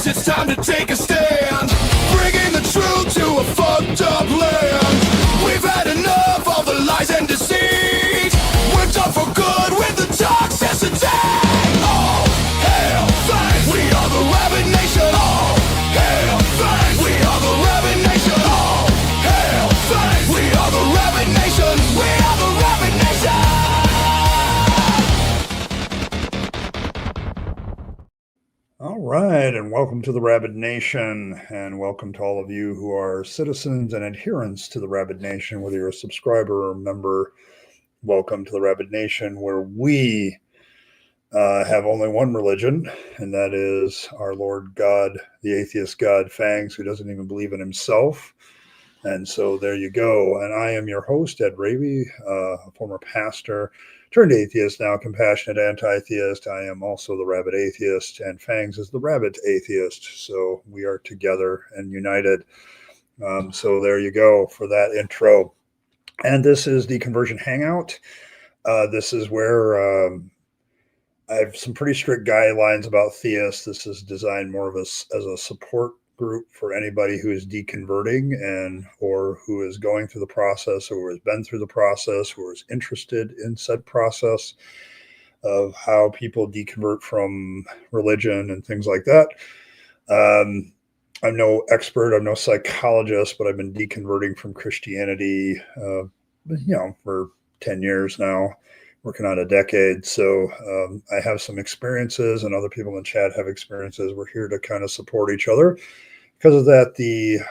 It's time to take a stand, bringing the truth to a fucked up land. We've had enough of the lies and deceit. We're done for good with the toxicity. All hail thanks, we are the Rabyd Nation. All hail thanks, we are the Rabyd Nation. All hail thanks, we are the Rabyd Nation. We are the Rabyd Nation. All right, and welcome to the Rabyd Nation, and welcome to all of you who are citizens and adherents to the Rabyd Nation, whether you're a subscriber or member. Welcome to the Rabyd Nation, where we have only one religion, and that is our Lord God, the atheist God, Fangs, who doesn't even believe in himself. And so there you go. And I am your host, Ed Rabyd, a former pastor, turned atheist, now compassionate anti-theist. I am also the Rabyd Atheist, and Fangs is the Rabyd Atheist. So we are together and united. So there you go for that intro. And this is Deconversion Hangout. This is where I have some pretty strict guidelines about theists. This is designed more of as a support group for anybody who is deconverting and or who is going through the process, or has been through the process, or is interested in said process of how people deconvert from religion and things like that. I'm no expert, I'm no psychologist, but I've been deconverting from Christianity, for 10 years now, working on a decade. So I have some experiences, and other people in the chat have experiences. We're here to kind of support each other. Because of that,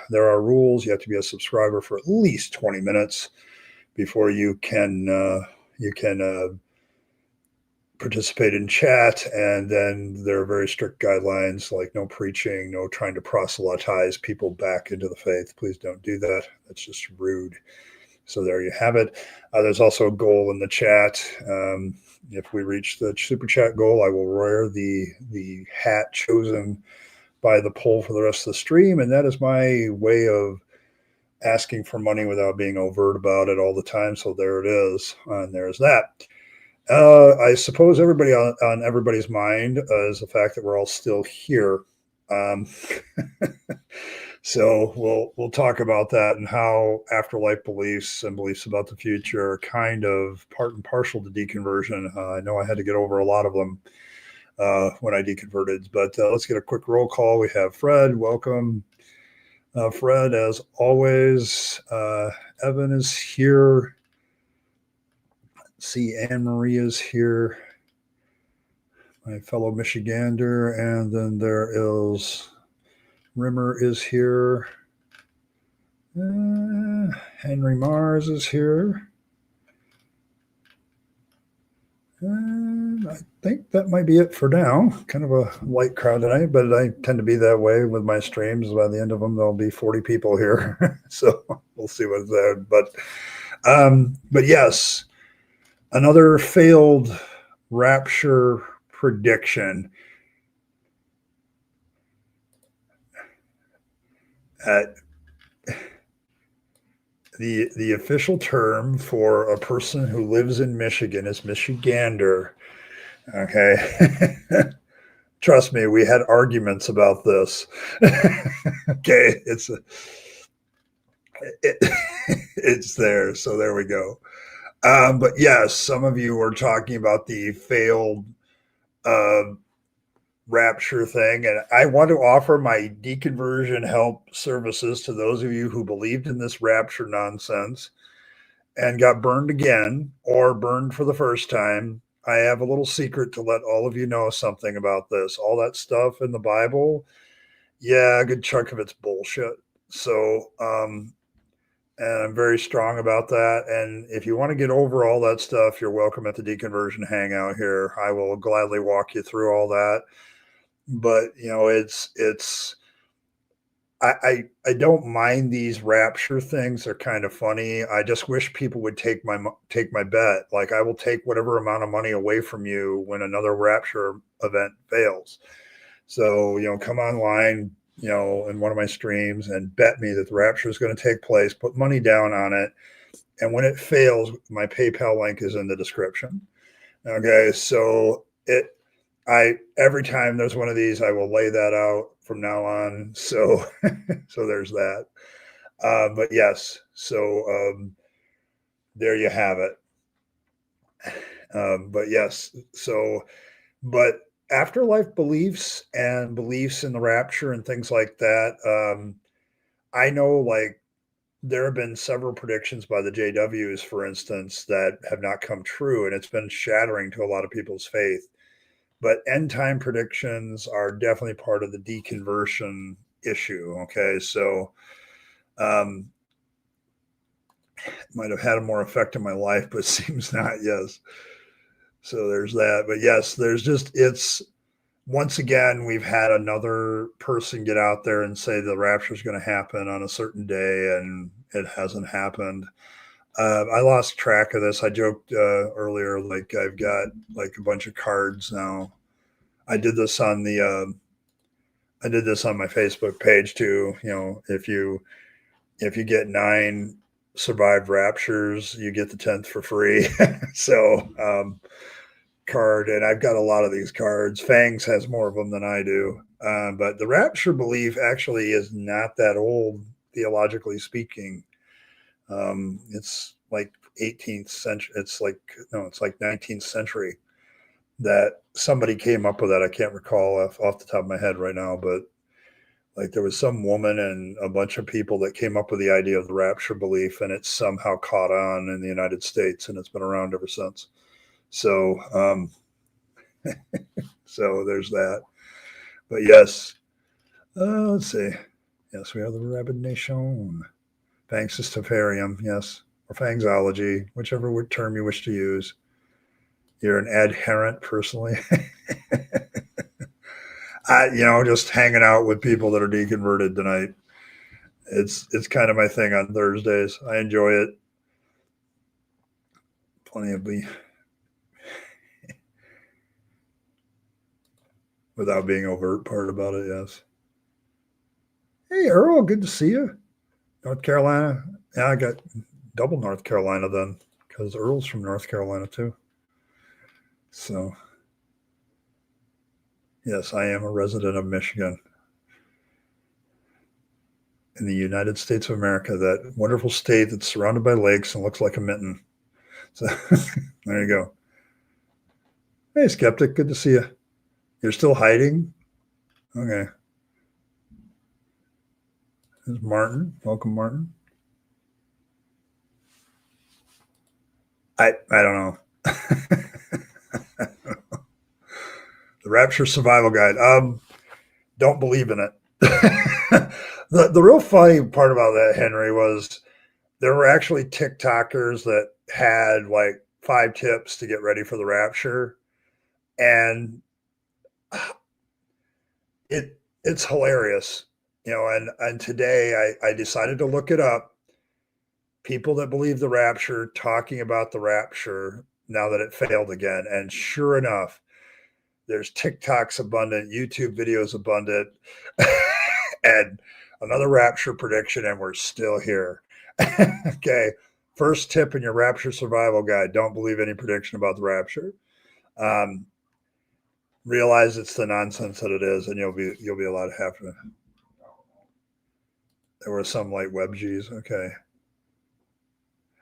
there are rules. You have to be a subscriber for at least 20 minutes before you can participate in chat. And then there are very strict guidelines, like no preaching, no trying to proselytize people back into the faith. Please don't do that. That's just rude. So there you have it. There's also a goal in the chat. If we reach the super chat goal, I will wear the hat chosen by the poll for the rest of the stream. And that is my way of asking for money without being overt about it all the time. So there it is. And there's that. I suppose everybody on everybody's mind is the fact that we're all still here. So we'll talk about that, and how afterlife beliefs and beliefs about the future are kind of part and parcel to deconversion. I know I had to get over a lot of them when I deconverted, but let's get a quick roll call. We have Fred. Welcome, Fred, as always. Evan is here. Let's see, Anne Marie is here, my fellow Michigander, and then there is Rimmer is here. Henry Mars is here. And I think that might be it for now. Kind of a light crowd tonight, but I tend to be that way with my streams. By the end of them, there'll be 40 people here. So we'll see what's there. But yes, another failed rapture prediction. The official term for a person who lives in Michigan is Michigander. Okay. Trust me, we had arguments about this. Okay. It's there. So there we go. But yes, some of you were talking about the failed rapture thing, and I want to offer my deconversion help services to those of you who believed in this rapture nonsense and got burned again, or burned for the first time. I have a little secret to let all of you know something about this. All that stuff in the Bible, yeah, a good chunk of it's bullshit. So and I'm very strong about that. And if you want to get over all that stuff, you're welcome at the Deconversion Hangout here. I will gladly walk you through all that. But it's I don't mind these rapture things. They're kind of funny. I just wish people would take my bet. Like, I will take whatever amount of money away from you when another rapture event fails. So, come online, in one of my streams and bet me that the rapture is going to take place, put money down on it. And when it fails, my PayPal link is in the description. Okay. So every time there's one of these, I will lay that out from now on. So, so there's that. But yes, so there you have it. But yes, but afterlife beliefs and beliefs in the rapture and things like that. I know, like, there have been several predictions by the JWs, for instance, that have not come true, and it's been shattering to a lot of people's faith. But end time predictions are definitely part of the deconversion issue. Okay. So, might have had a more effect on my life, but seems not. Yes. So there's that. But yes, it's once again, we've had another person get out there and say the rapture is going to happen on a certain day, and it hasn't happened. I lost track of this. I joked earlier, like, I've got like a bunch of cards now. I did this on my Facebook page too. If you get 9 survived raptures, you get the 10th for free. So card, and I've got a lot of these cards. Fangs has more of them than I do. But the rapture belief actually is not that old, theologically speaking. It's like 18th century. It's like 19th century that somebody came up with that. I can't recall off the top of my head right now, but like, there was some woman and a bunch of people that came up with the idea of the rapture belief, and it's somehow caught on in the United States, and it's been around ever since. So, so there's that. But yes, let's see. Yes, we are the Rabyd Nation. Fangstafarium, yes, or Fangsology, whichever term you wish to use. You're an adherent, personally. Just hanging out with people that are deconverted tonight. It's kind of my thing on Thursdays. I enjoy it. Plenty of without being overt part about it. Yes. Hey, Earl, good to see you. North Carolina. Yeah, I got double North Carolina then, because Earl's from North Carolina too. So, yes, I am a resident of Michigan in the United States of America, that wonderful state that's surrounded by lakes and looks like a mitten. So, there you go. Hey, Skeptic, good to see you. You're still hiding? Okay. There's Martin. Welcome, Martin. I don't know. The Rapture Survival Guide. Don't believe in it. The real funny part about that, Henry, was there were actually TikTokers that had like 5 tips to get ready for the rapture, and it's hilarious, And today I decided to look it up. People that believe the rapture talking about the rapture now that it failed again, and sure enough, there's TikToks abundant, YouTube videos abundant, and another rapture prediction, and we're still here. Okay. First tip in your rapture survival guide: don't believe any prediction about the rapture. Realize it's the nonsense that it is, and you'll be a lot happier. There were some like WebGs. Okay.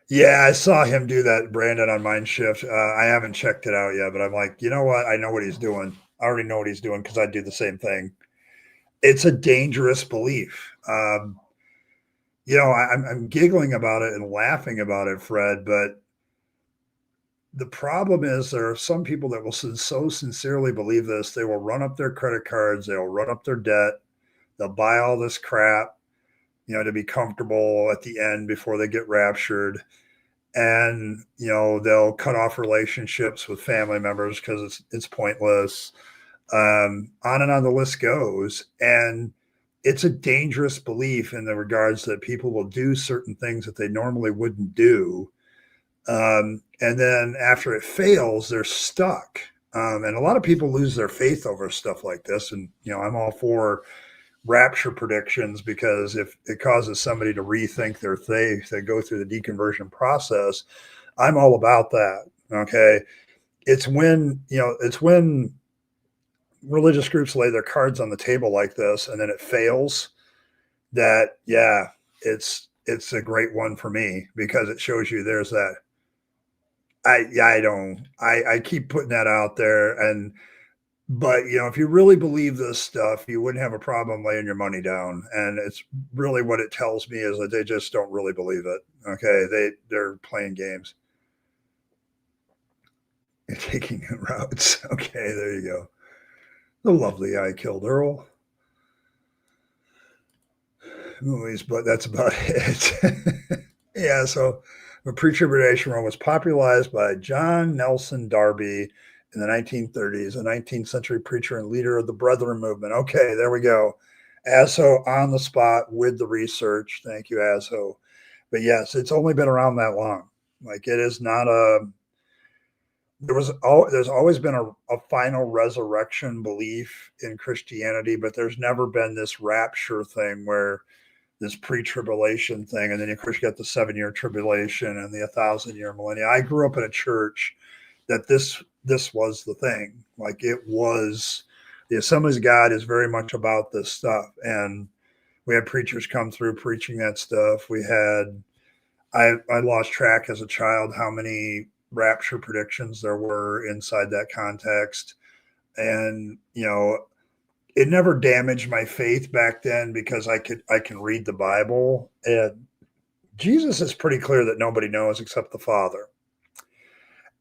Yeah, I saw him do that, Brandon, on Mindshift. I haven't checked it out yet, but I'm like, you know what? I know what he's doing. I already know what he's doing because I do the same thing. It's a dangerous belief. I'm giggling about it and laughing about it, Fred, but the problem is there are some people that will so sincerely believe this, they will run up their credit cards, they'll run up their debt, they'll buy all this crap, to be comfortable at the end before they get raptured. And, they'll cut off relationships with family members because it's pointless. On and on the list goes. And it's a dangerous belief in the regards that people will do certain things that they normally wouldn't do. And then after it fails, they're stuck. And a lot of people lose their faith over stuff like this. And, I'm all for rapture predictions, because if it causes somebody to rethink their faith, they go through the deconversion process. I'm all about that. Okay. It's when religious groups lay their cards on the table like this and then it fails, that, yeah, it's a great one for me, because it shows you there's that. I keep putting that out there. But if you really believe this stuff, you wouldn't have a problem laying your money down. And it's really, what it tells me is that they just don't really believe it. Okay. They're playing games. You're taking routes. Okay. There you go. The lovely I Killed Earl movies, but that's about it. Yeah. So the pre-tribulation realm was popularized by John Nelson Darby in the 1930s, a 19th century preacher and leader of the Brethren movement. Okay, there we go. Aso on the spot with the research. Thank you, Aso. But yes, it's only been around that long. Like, it is not there's always been a final resurrection belief in Christianity, but there's never been this rapture thing, where this pre-tribulation thing, and then of course you got the 7-year tribulation and the 1,000-year millennium. I grew up in a church that this was the thing. Like, it was, the Assemblies of God is very much about this stuff. And we had preachers come through preaching that stuff. We had, I lost track as a child how many rapture predictions there were inside that context. And, it never damaged my faith back then, because I can read the Bible, and Jesus is pretty clear that nobody knows except the Father.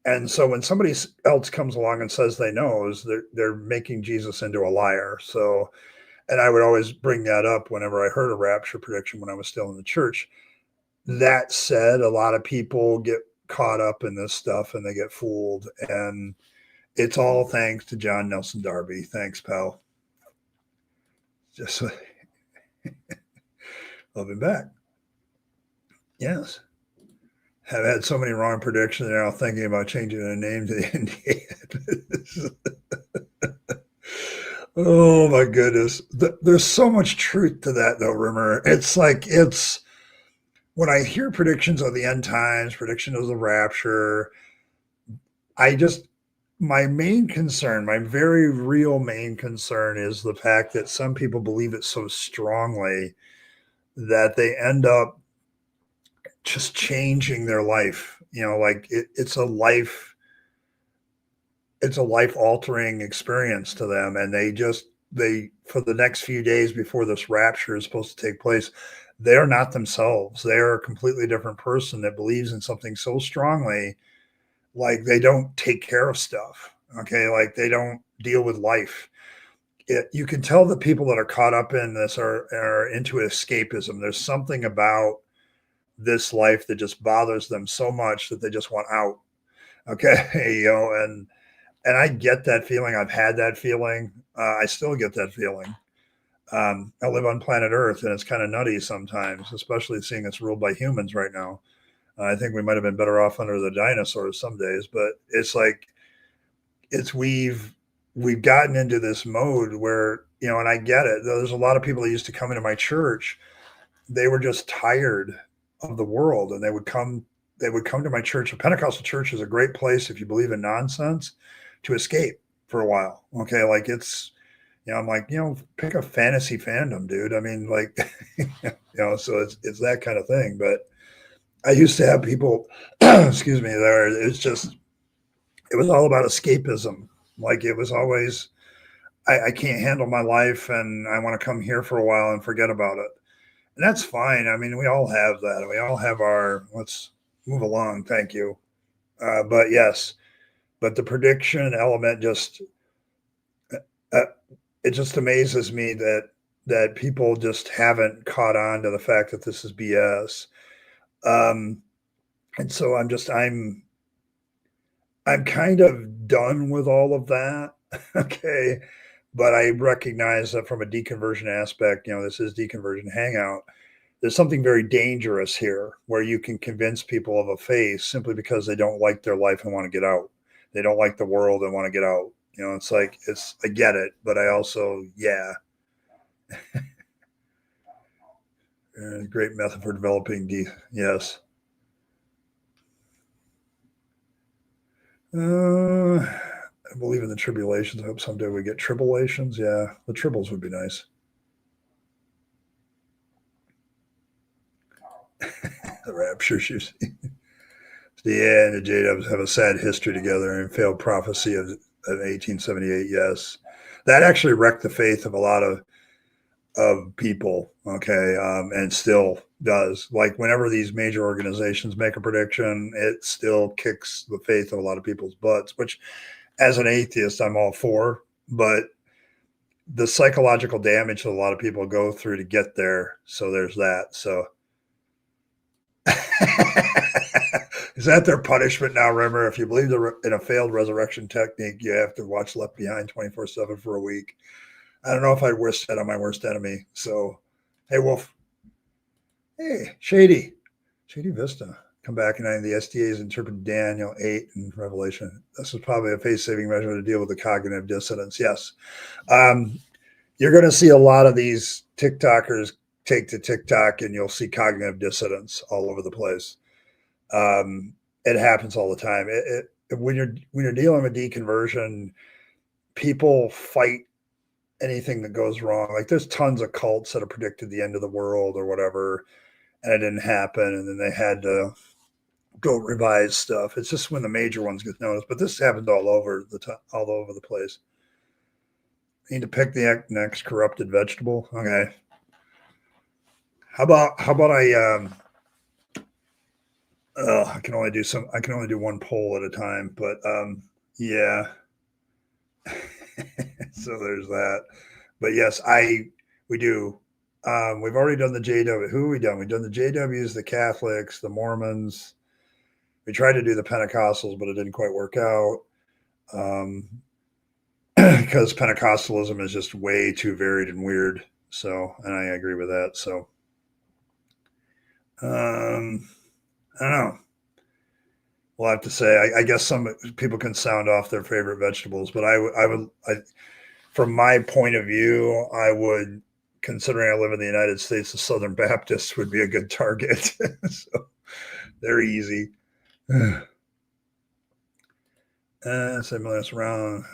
And so when somebody else comes along and says they knows, they're making Jesus into a liar. So, and I would always bring that up whenever I heard a rapture prediction when I was still in the church. That said, a lot of people get caught up in this stuff and they get fooled. And it's all thanks to John Nelson Darby. Thanks, pal. Just love him back. Yes. Have had so many wrong predictions. They're now thinking about changing the name to the Indian. Oh my goodness. There's so much truth to that, though, Rimmer. It's like, when I hear predictions of the end times, predictions of the rapture, my main concern, my very real main concern, is the fact that some people believe it so strongly that they end up just changing their life. Like, it's a life altering experience to them. And they for the next few days before this rapture is supposed to take place, they're not themselves. They're a completely different person that believes in something so strongly. Like, they don't take care of stuff. Okay. Like, they don't deal with life. You can tell the people that are caught up in this are into escapism. There's something about this life that just bothers them so much that they just want out. Okay. And I get that feeling. I've had that feeling. I still get that feeling. I live on planet Earth, and it's kind of nutty sometimes, especially seeing it's ruled by humans right now. I think we might have been better off under the dinosaurs some days, but it's like, we've gotten into this mode where, and I get it. There's a lot of people that used to come into my church. They were just tired of the world, and they would come to my church. A Pentecostal church is a great place, if you believe in nonsense, to escape for a while. Okay. Like, it's, I'm like, pick a fantasy fandom, dude. I mean, like, so it's that kind of thing. But I used to have people, excuse me, there. It was all about escapism. Like, it was always, I can't handle my life and I want to come here for a while and forget about it. And that's fine. I mean, we all have that. We all have let's move along. Thank you. But yes, but the prediction element it just amazes me that people just haven't caught on to the fact that this is BS. And so I'm kind of done with all of that. Okay. But I recognize that from a deconversion aspect, this is Deconversion Hangout. There's something very dangerous here where you can convince people of a faith simply because they don't like their life and want to get out. They don't like the world and want to get out. It's like, I get it, but I also, great method for developing yes. I believe in the tribulations. I hope someday we get tribulations. Yeah, the tribbles would be nice. The rapture, you see. Yeah, and the J-Dubs have a sad history together and failed prophecy of 1878. Yes, that actually wrecked the faith of a lot of people. Okay, and still does. Like whenever these major organizations make a prediction, it still kicks the faith of a lot of people's butts. Which, as an atheist, I'm all for. But the psychological damage that a lot of people go through to get there. So there's that. So. Is that their punishment now? Remember, if you believe in a failed resurrection technique, you have to watch Left Behind 24/7 for a week. I don't know if I'd wish that on my worst enemy. So, hey, Wolf. Hey, Shady Vista. Come back and the SDA's interpreted Daniel 8 and Revelation. This is probably a face-saving measure to deal with the cognitive dissonance. Yes. You're going to see a lot of these TikTokers take to TikTok and you'll see cognitive dissonance all over the place. It happens all the time. When you're dealing with deconversion, people fight anything that goes wrong. Like there's tons of cults that have predicted the end of the world or whatever, and it didn't happen, and then they had to go revise stuff. It's just when the major ones get noticed, but this happens all over the place. Need to pick the next corrupted vegetable. Okay. How about I I can only do one poll at a time, but yeah. So there's that. But yes, we do. We've already done the JW. Who have we done? We've done the JWs, the Catholics, the Mormons. We tried to do the Pentecostals, but it didn't quite work out. Because Pentecostalism is just way too varied and weird. So, and I agree with that. So, I don't know. We'll have to say. I guess some people can sound off their favorite vegetables, but from my point of view, I would, considering I live in the United States, the Southern Baptists would be a good target. So they're easy. Similar round.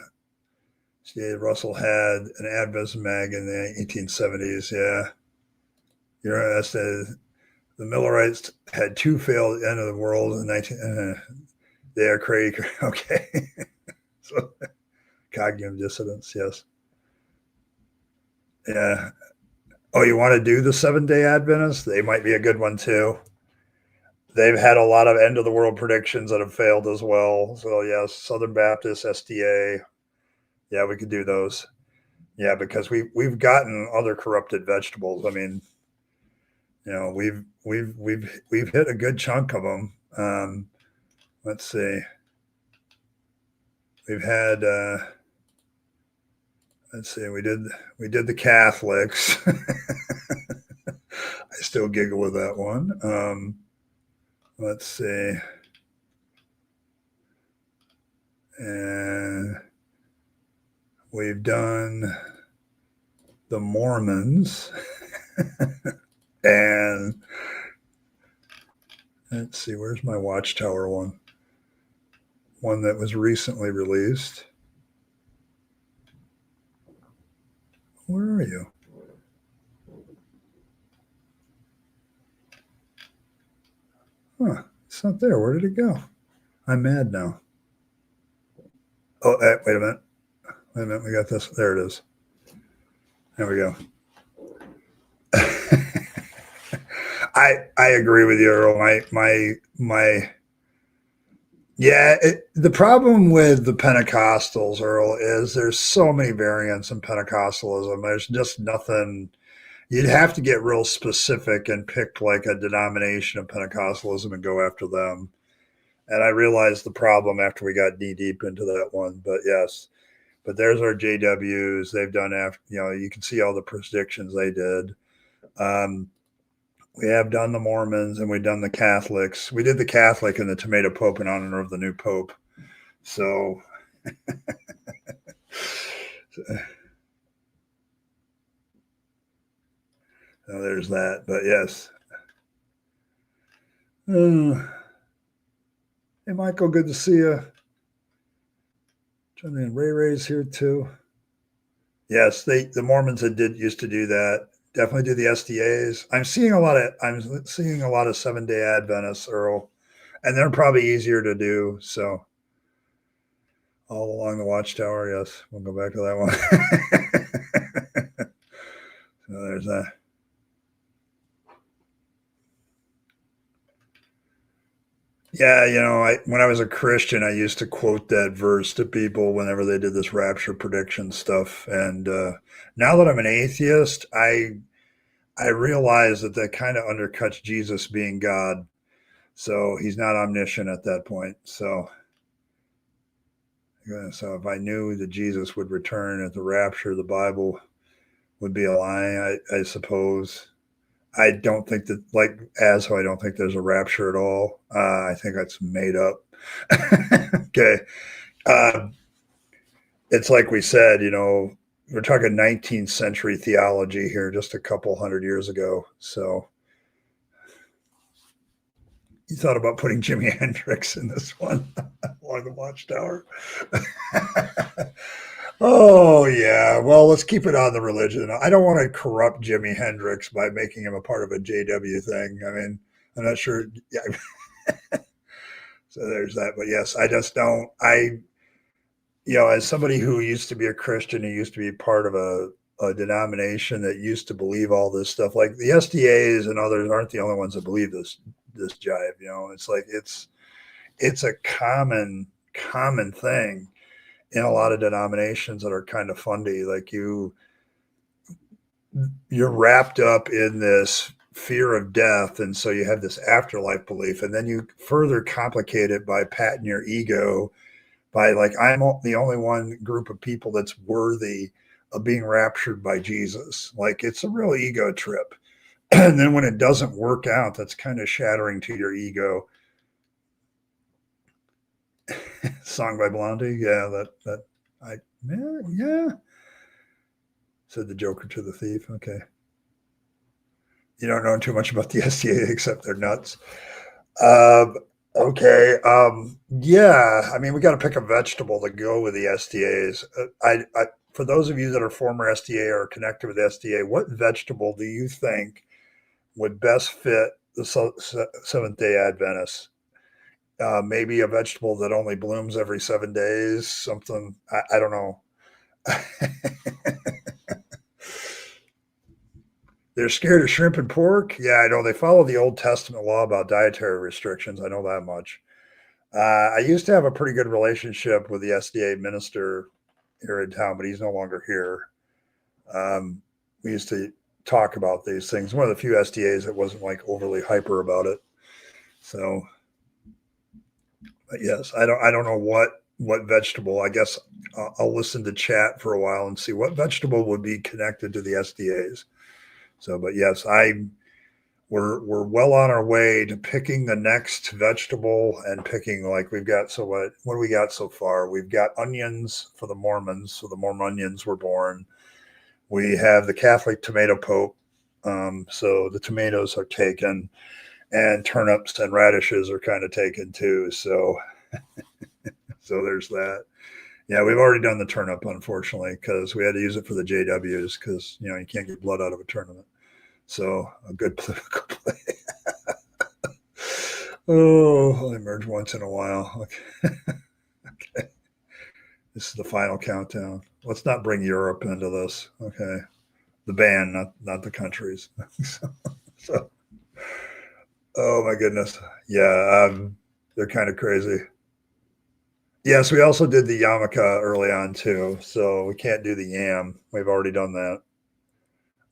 See, Russell had an Adventist mag in the 1870s. Yeah. You're right. The Millerites had two failed end of the world in 19. They are crazy. Okay. So cognitive dissonance. Yes. Yeah. Oh, you want to do the 7-day Adventists? They might be a good one too. They've had a lot of end of the world predictions that have failed as well. So yes, Southern Baptist, SDA. Yeah, we could do those. Yeah, because we've gotten other corrupted vegetables. I mean, we've hit a good chunk of them. Let's see. We've had let's see, we did the Catholics. I still giggle with that one. Let's see. And we've done the Mormons. And let's see, where's my Watchtower one? One that was recently released. Where are you? Huh, it's not there. Where did it go? I'm mad now. Oh, wait a minute. Wait a minute. We got this. There it is. There we go. I agree with you, Earl. The problem with the Pentecostals, Earl, is there's so many variants in Pentecostalism. There's just nothing. You'd have to get real specific and pick like a denomination of Pentecostalism and go after them. And I realized the problem after we got knee deep into that one. But yes, But there's our JWs. They've done after, you can see all the predictions they did. We have done the Mormons and we've done the Catholics. We did the Catholic and the Tomato Pope in honor of the new Pope. So, there's that. But yes. Hey, Michael, good to see you. Johnny and Ray's here too. Yes, the Mormons used to do that. Definitely do the SDAs. I'm seeing a lot of 7-day Adventists, Earl, and they're probably easier to do. So all along the Watchtower, yes, we'll go back to that one. So there's that. Yeah, when I was a Christian, I used to quote that verse to people whenever they did this rapture prediction stuff. And now that I'm an atheist, I realize that kind of undercuts Jesus being God. So he's not omniscient at that point. So if I knew that Jesus would return at the rapture, the Bible would be a lie, I suppose. I don't think that, like Asho, I don't think there's a rapture at all. I think that's made up. Okay. It's like we said, we're talking 19th century theology here, just a couple hundred years ago. So you thought about putting Jimi Hendrix in this one along the Watchtower. Oh, yeah. Well, let's keep it on the religion. I don't want to corrupt Jimi Hendrix by making him a part of a JW thing. I mean, I'm not sure. Yeah. So there's that. But yes, I just don't. As somebody who used to be a Christian, who used to be part of a denomination that used to believe all this stuff, like the SDAs and others aren't the only ones that believe this jive. It's like it's a common thing in a lot of denominations that are kind of fundy. Like you're wrapped up in this fear of death, and so you have this afterlife belief, and then you further complicate it by patting your ego by like, I'm the only one group of people that's worthy of being raptured by Jesus. Like, it's a real ego trip. And then when it doesn't work out, that's kind of shattering to your ego. Song by Blondie. Yeah, yeah. Said the Joker to the thief. Okay. You don't know too much about the SDA except they're nuts. Okay. Yeah. I mean, we got to pick a vegetable to go with the SDAs. For those of you that are former SDA or connected with SDA, what vegetable do you think would best fit the Seventh-day Adventists? Maybe a vegetable that only blooms every 7 days. Something. I don't know. They're scared of shrimp and pork. Yeah, I know. They follow the Old Testament law about dietary restrictions. I know that much. I used to have a pretty good relationship with the SDA minister here in town, but he's no longer here. We used to talk about these things. One of the few SDAs that wasn't like overly hyper about it. So, but yes, I don't know what vegetable. I guess I'll listen to chat for a while and see what vegetable would be connected to the SDAs. So, but yes, we're well on our way to picking the next vegetable and picking, like, we've got, so what do we got so far? We've got onions for the Mormons. So the Mormonians were born. We have the Catholic tomato pope. So the tomatoes are taken, and turnips and radishes are kind of taken too. So, so there's that. Yeah, we've already done the turnip, unfortunately, because we had to use it for the JWs because, you can't get blood out of a tournament. So a good political play. Oh, I'll emerge once in a while. Okay. Okay. This is the final countdown. Let's not bring Europe into this. Okay. The band, not the countries. so, oh my goodness. Yeah, they're kind of crazy. Yes, we also did the yarmulke early on too, so we can't do the yam. We've already done that.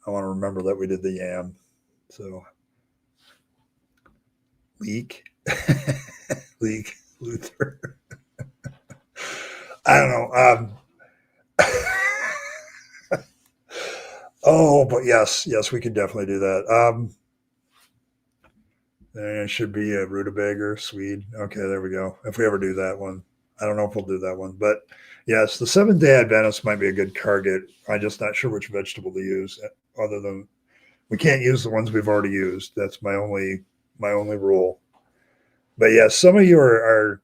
I want to remember that we did the yam. So, leek, leek, Luther. I don't know. Oh, but yes, we could definitely do that. And it should be a rutabaga, Swede. Okay, there we go. If we ever do that one, I don't know if we'll do that one, but yes, the Seventh Day Adventist might be a good target. I'm just not sure which vegetable to use. Other than we can't use the ones we've already used. That's my only rule. But yeah, some of you are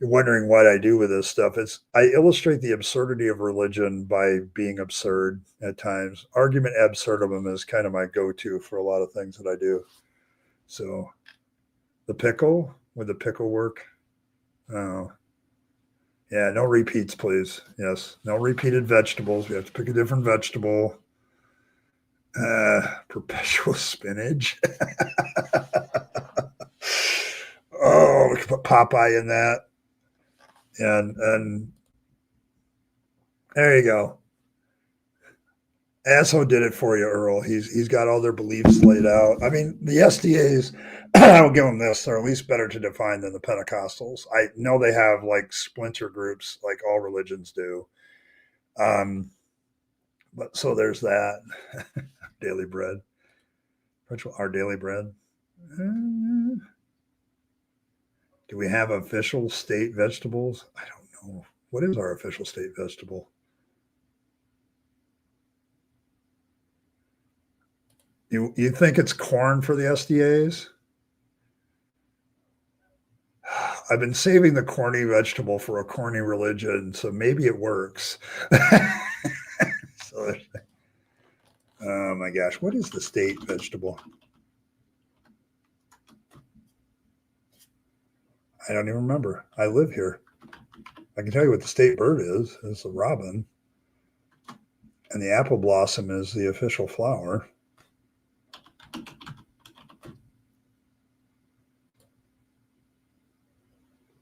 wondering what I do with this stuff. It's I illustrate the absurdity of religion by being absurd at times. Argument absurdum is kind of my go-to for a lot of things that I do. So the pickle, would the pickle work? Oh, yeah, no repeats, please. Yes, no repeated vegetables. We have to pick a different vegetable. Perpetual spinach. Oh, we could put Popeye in that, and there you go. Asshole did it for you, Earl. He's got all their beliefs laid out. I mean, the SDAs, I'll give them this, they're at least better to define than the Pentecostals. I know they have like splinter groups like all religions do. Um, but so there's that. Daily bread. Our daily bread. Do we have official state vegetables? I don't know. What is our official state vegetable? You think it's corn for the SDAs? I've been saving the corny vegetable for a corny religion, so maybe it works. So, oh my gosh, what is the state vegetable? I don't even remember. I live here. I can tell you what the state bird is. It's the robin. And the apple blossom is the official flower.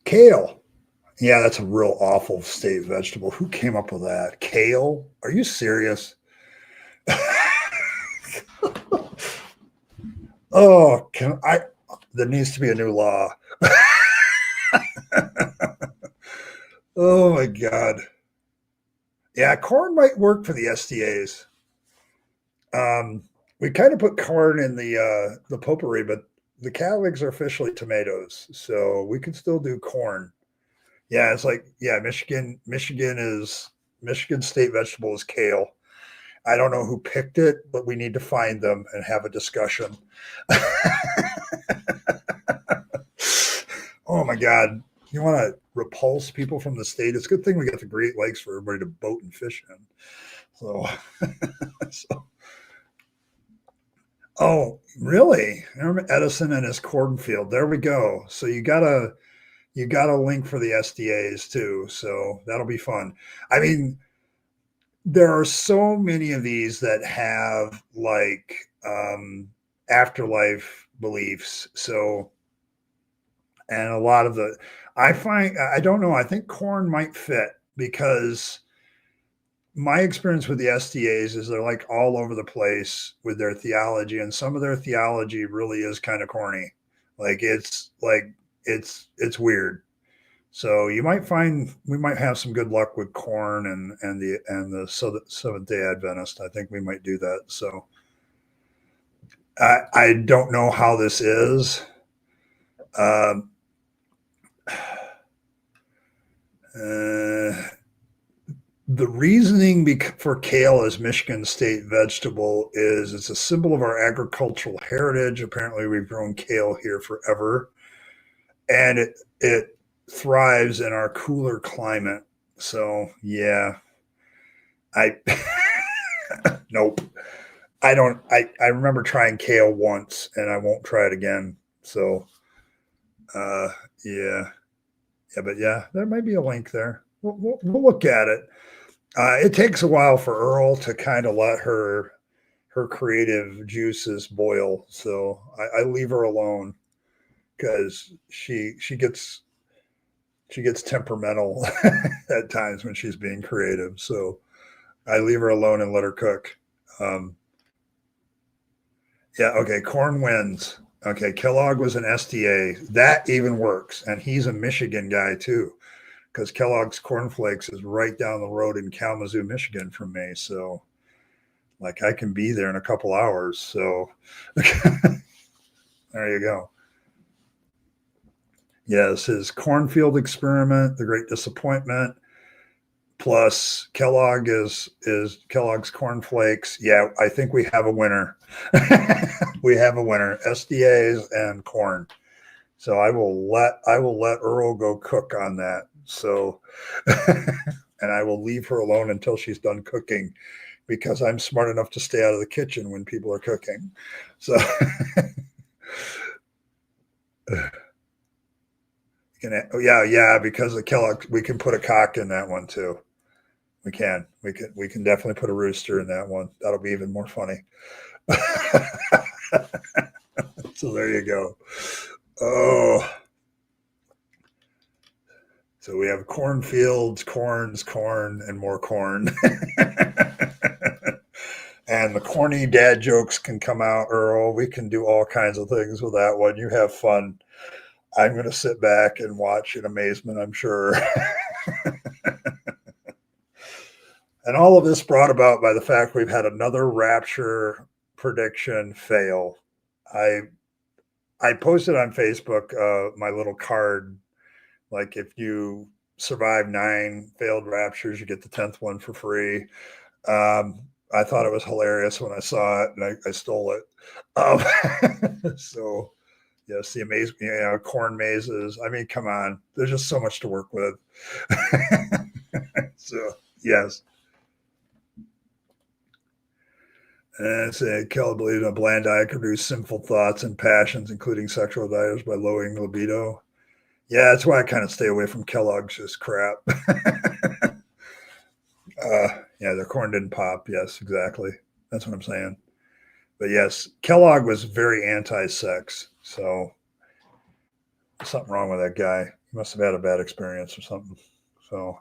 Kale. Yeah, that's a real awful state vegetable. Who came up with that? Kale? Are you serious? Oh, there needs to be a new law. Oh my God. Yeah, corn might work for the SDAs. We kind of put corn in the potpourri, but the Catholics are officially tomatoes, so we can still do corn. Yeah, it's like Michigan state vegetable is kale. I don't know who picked it, but we need to find them and have a discussion. Oh my God. You want to repulse people from the state? It's a good thing we got the Great Lakes for everybody to boat and fish in. So, so oh, really? I remember Edison and his cornfield. There we go. So you got a link for the SDAs too. So that'll be fun. I mean, there are so many of these that have like afterlife beliefs. So, and a lot of I don't know, I think corn might fit because my experience with the SDAs is they're like all over the place with their theology, and some of their theology really is kind of corny. It's weird. So you might find we might have some good luck with corn and the Seventh Day Adventist. I think we might do that. So I don't know how this is. Um, uh, the reasoning for kale as Michigan state vegetable is it's a symbol of our agricultural heritage. Apparently, we've grown kale here forever, and it thrives in our cooler climate. So yeah, I nope. I don't. I remember trying kale once, and I won't try it again. So uh, yeah, but yeah, there might be a link there. We'll look at it. It takes a while for Earl to kind of let her creative juices boil. So I leave her alone because she gets temperamental at times when she's being creative. So I leave her alone and let her cook. Um, yeah, okay, corn wins. Okay, Kellogg was an SDA. That even works. And he's a Michigan guy too, because Kellogg's Cornflakes is right down the road in Kalamazoo, Michigan from me. So Like I can be there in a couple hours. So there you go. Yes, his cornfield experiment, the great disappointment, plus Kellogg's cornflakes. Yeah, I think we have a winner. We have a winner. SDAs and corn. So I will let Earl go cook on that. So and I will leave her alone until she's done cooking because I'm smart enough to stay out of the kitchen when people are cooking. So yeah, because of Kellogg, we can put a cock in that one too. We can definitely put a rooster in that one. That'll be even more funny. So there you go. Oh, so we have cornfields, corn, and more corn. And the corny dad jokes can come out, Earl. We can do all kinds of things with that one. You have fun. I'm going to sit back and watch in amazement, I'm sure. And all of this brought about by the fact we've had another rapture prediction fail. I posted on Facebook my little card, like if you survive 9 failed raptures, you get the 10th one for free. I thought it was hilarious when I saw it, and I stole it. So yes, the amazing, corn mazes. I mean, come on, there's just so much to work with. So yes. And say Kell believed a bland diet could produce sinful thoughts and passions, including sexual desires, by lowering libido. Yeah, that's why I kind of stay away from Kellogg's just crap. Yeah, their corn didn't pop. Yes, exactly. That's what I'm saying. But yes, Kellogg was very anti-sex. So something wrong with that guy. He must have had a bad experience or something. So,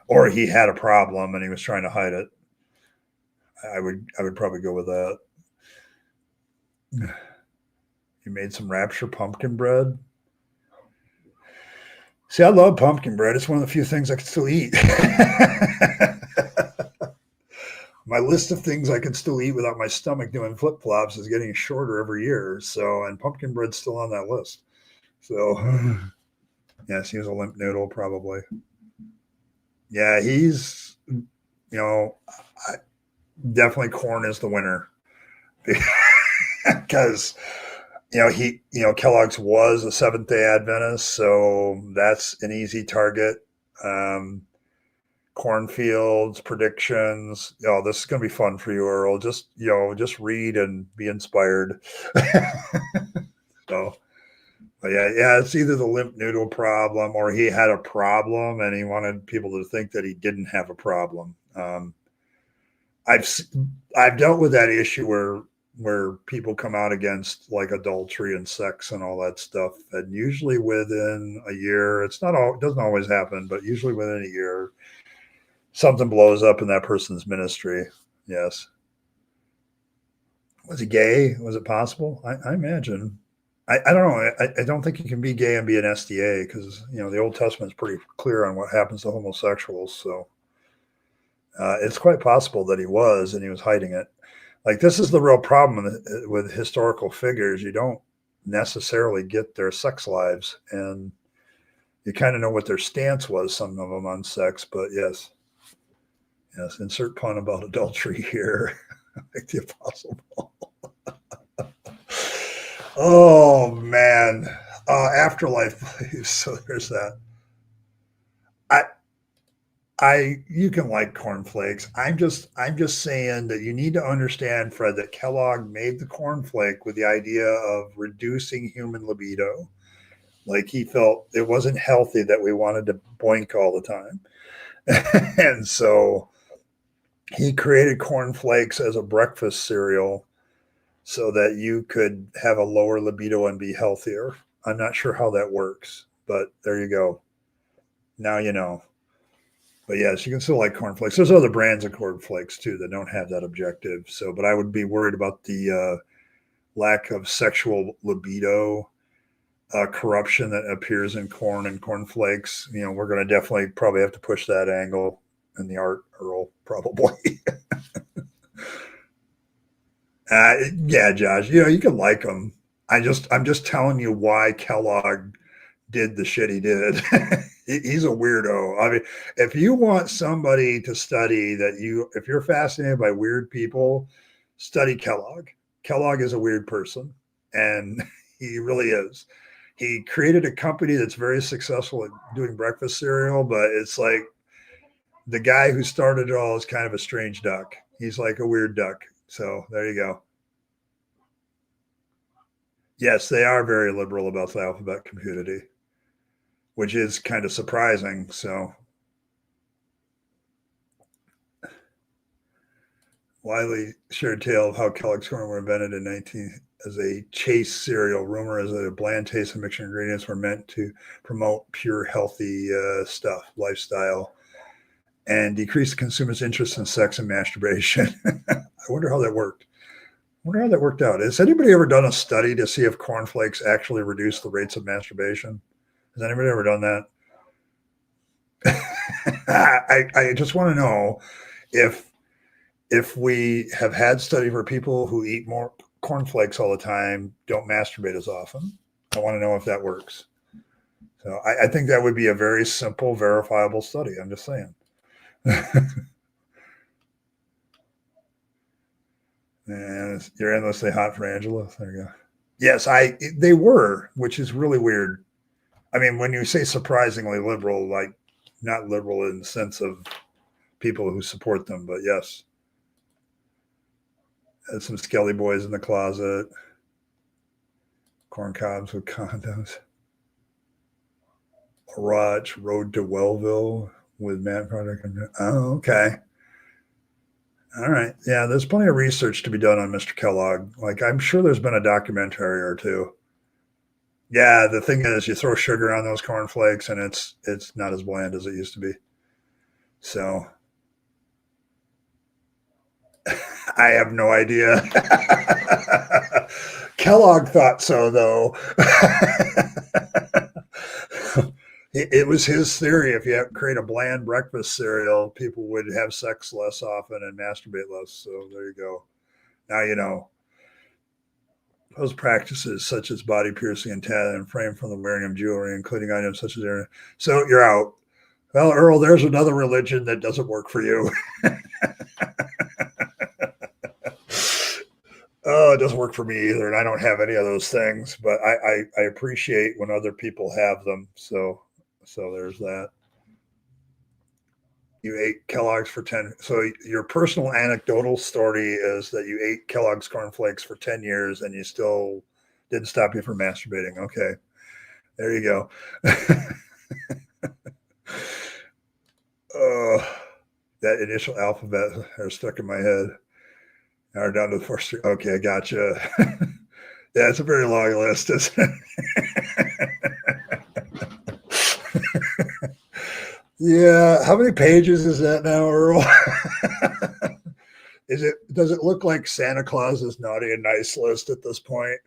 or he had a problem and he was trying to hide it. I would probably go with that. You made some rapture pumpkin bread. See, I love pumpkin bread. It's one of the few things I can still eat. My list of things I can still eat without my stomach doing flip flops is getting shorter every year. So, and pumpkin bread's still on that list. So, yes, he was a limp noodle probably. Yeah, he's, definitely corn is the winner because Kellogg's was a Seventh-day Adventist, so that's an easy target. Cornfields predictions. This is going to be fun for you, Earl. Just read and be inspired. So, but yeah, it's either the limp noodle problem or he had a problem and he wanted people to think that he didn't have a problem. I've dealt with that issue where people come out against like adultery and sex and all that stuff, and usually within a year, it doesn't always happen, but usually within a year, something blows up in that person's ministry. Yes. Was he gay? Was it possible? I imagine. I don't know. I don't think you can be gay and be an SDA because the Old Testament's pretty clear on what happens to homosexuals. So it's quite possible that he was, and he was hiding it. Like, this is the real problem with historical figures. You don't necessarily get their sex lives, and you kind of know what their stance was, some of them, on sex. But yes, insert pun about adultery here, like the Apostle Paul. Oh man, afterlife beliefs. So there's that. You can like cornflakes. I'm just saying that you need to understand, Fred, that Kellogg made the cornflake with the idea of reducing human libido. Like, he felt it wasn't healthy that we wanted to boink all the time. And so he created cornflakes as a breakfast cereal so that you could have a lower libido and be healthier. I'm not sure how that works, but there you go. Now you know. But yes, you can still like cornflakes. There's other brands of cornflakes too that don't have that objective. So, but I would be worried about the lack of sexual libido corruption that appears in corn and cornflakes. We're going to definitely probably have to push that angle in the art, Earl, probably. Yeah, Josh, you can like him. I'm just telling you why Kellogg did the shit he did. He's a weirdo. I mean, if you want somebody to study if you're fascinated by weird people, study Kellogg. Kellogg is a weird person, and he really is. He created a company that's very successful at doing breakfast cereal, but it's like the guy who started it all is kind of a strange duck. He's like a weird duck. So there you go. Yes, they are very liberal about the alphabet community, which is kind of surprising. So widely shared tale of how Kellogg's corn were invented in 19 as a chase cereal. Rumor is that a bland taste and mixture ingredients were meant to promote pure healthy stuff, lifestyle, and decrease the consumer's interest in sex and masturbation. I wonder how that worked. I wonder how that worked out. Has anybody ever done a study to see if cornflakes actually reduce the rates of masturbation? Has anybody ever done that? I just want to know if we have had study for people who eat more cornflakes all the time, don't masturbate as often. I want to know if that works. So I think that would be a very simple, verifiable study. I'm just saying. And you're endlessly hot for Angela. There you go. Yes, they were, which is really weird. I mean, when you say surprisingly liberal, like not liberal in the sense of people who support them, but yes. There's some skelly boys in the closet. Corn cobs with condoms. Roach Road to Wellville with Matt Project. Oh, okay. All right. Yeah, there's plenty of research to be done on Mr. Kellogg. Like, I'm sure there's been a documentary or two. Yeah, the thing is, you throw sugar on those cornflakes, and it's not as bland as it used to be. So, I have no idea. Kellogg thought so, though. It was his theory. If you create a bland breakfast cereal, people would have sex less often and masturbate less. So there you go. Now you know. Those practices, such as body piercing and tatting, and frame from the wearing of jewelry, including items such as air. So you're out. Well, Earl, there's another religion that doesn't work for you. Oh, it doesn't work for me either, and I don't have any of those things. But I appreciate when other people have them. So there's that. You ate Kellogg's for 10. So your personal anecdotal story is that you ate Kellogg's cornflakes for 10 years and you still didn't stop you from masturbating. Okay. There you go. That initial alphabet are stuck in my head. Now we're down to the first three. Okay, gotcha. Yeah, it's a very long list, isn't it? Yeah, how many pages is that now, Earl? Does it look like Santa Claus's naughty and nice list at this point?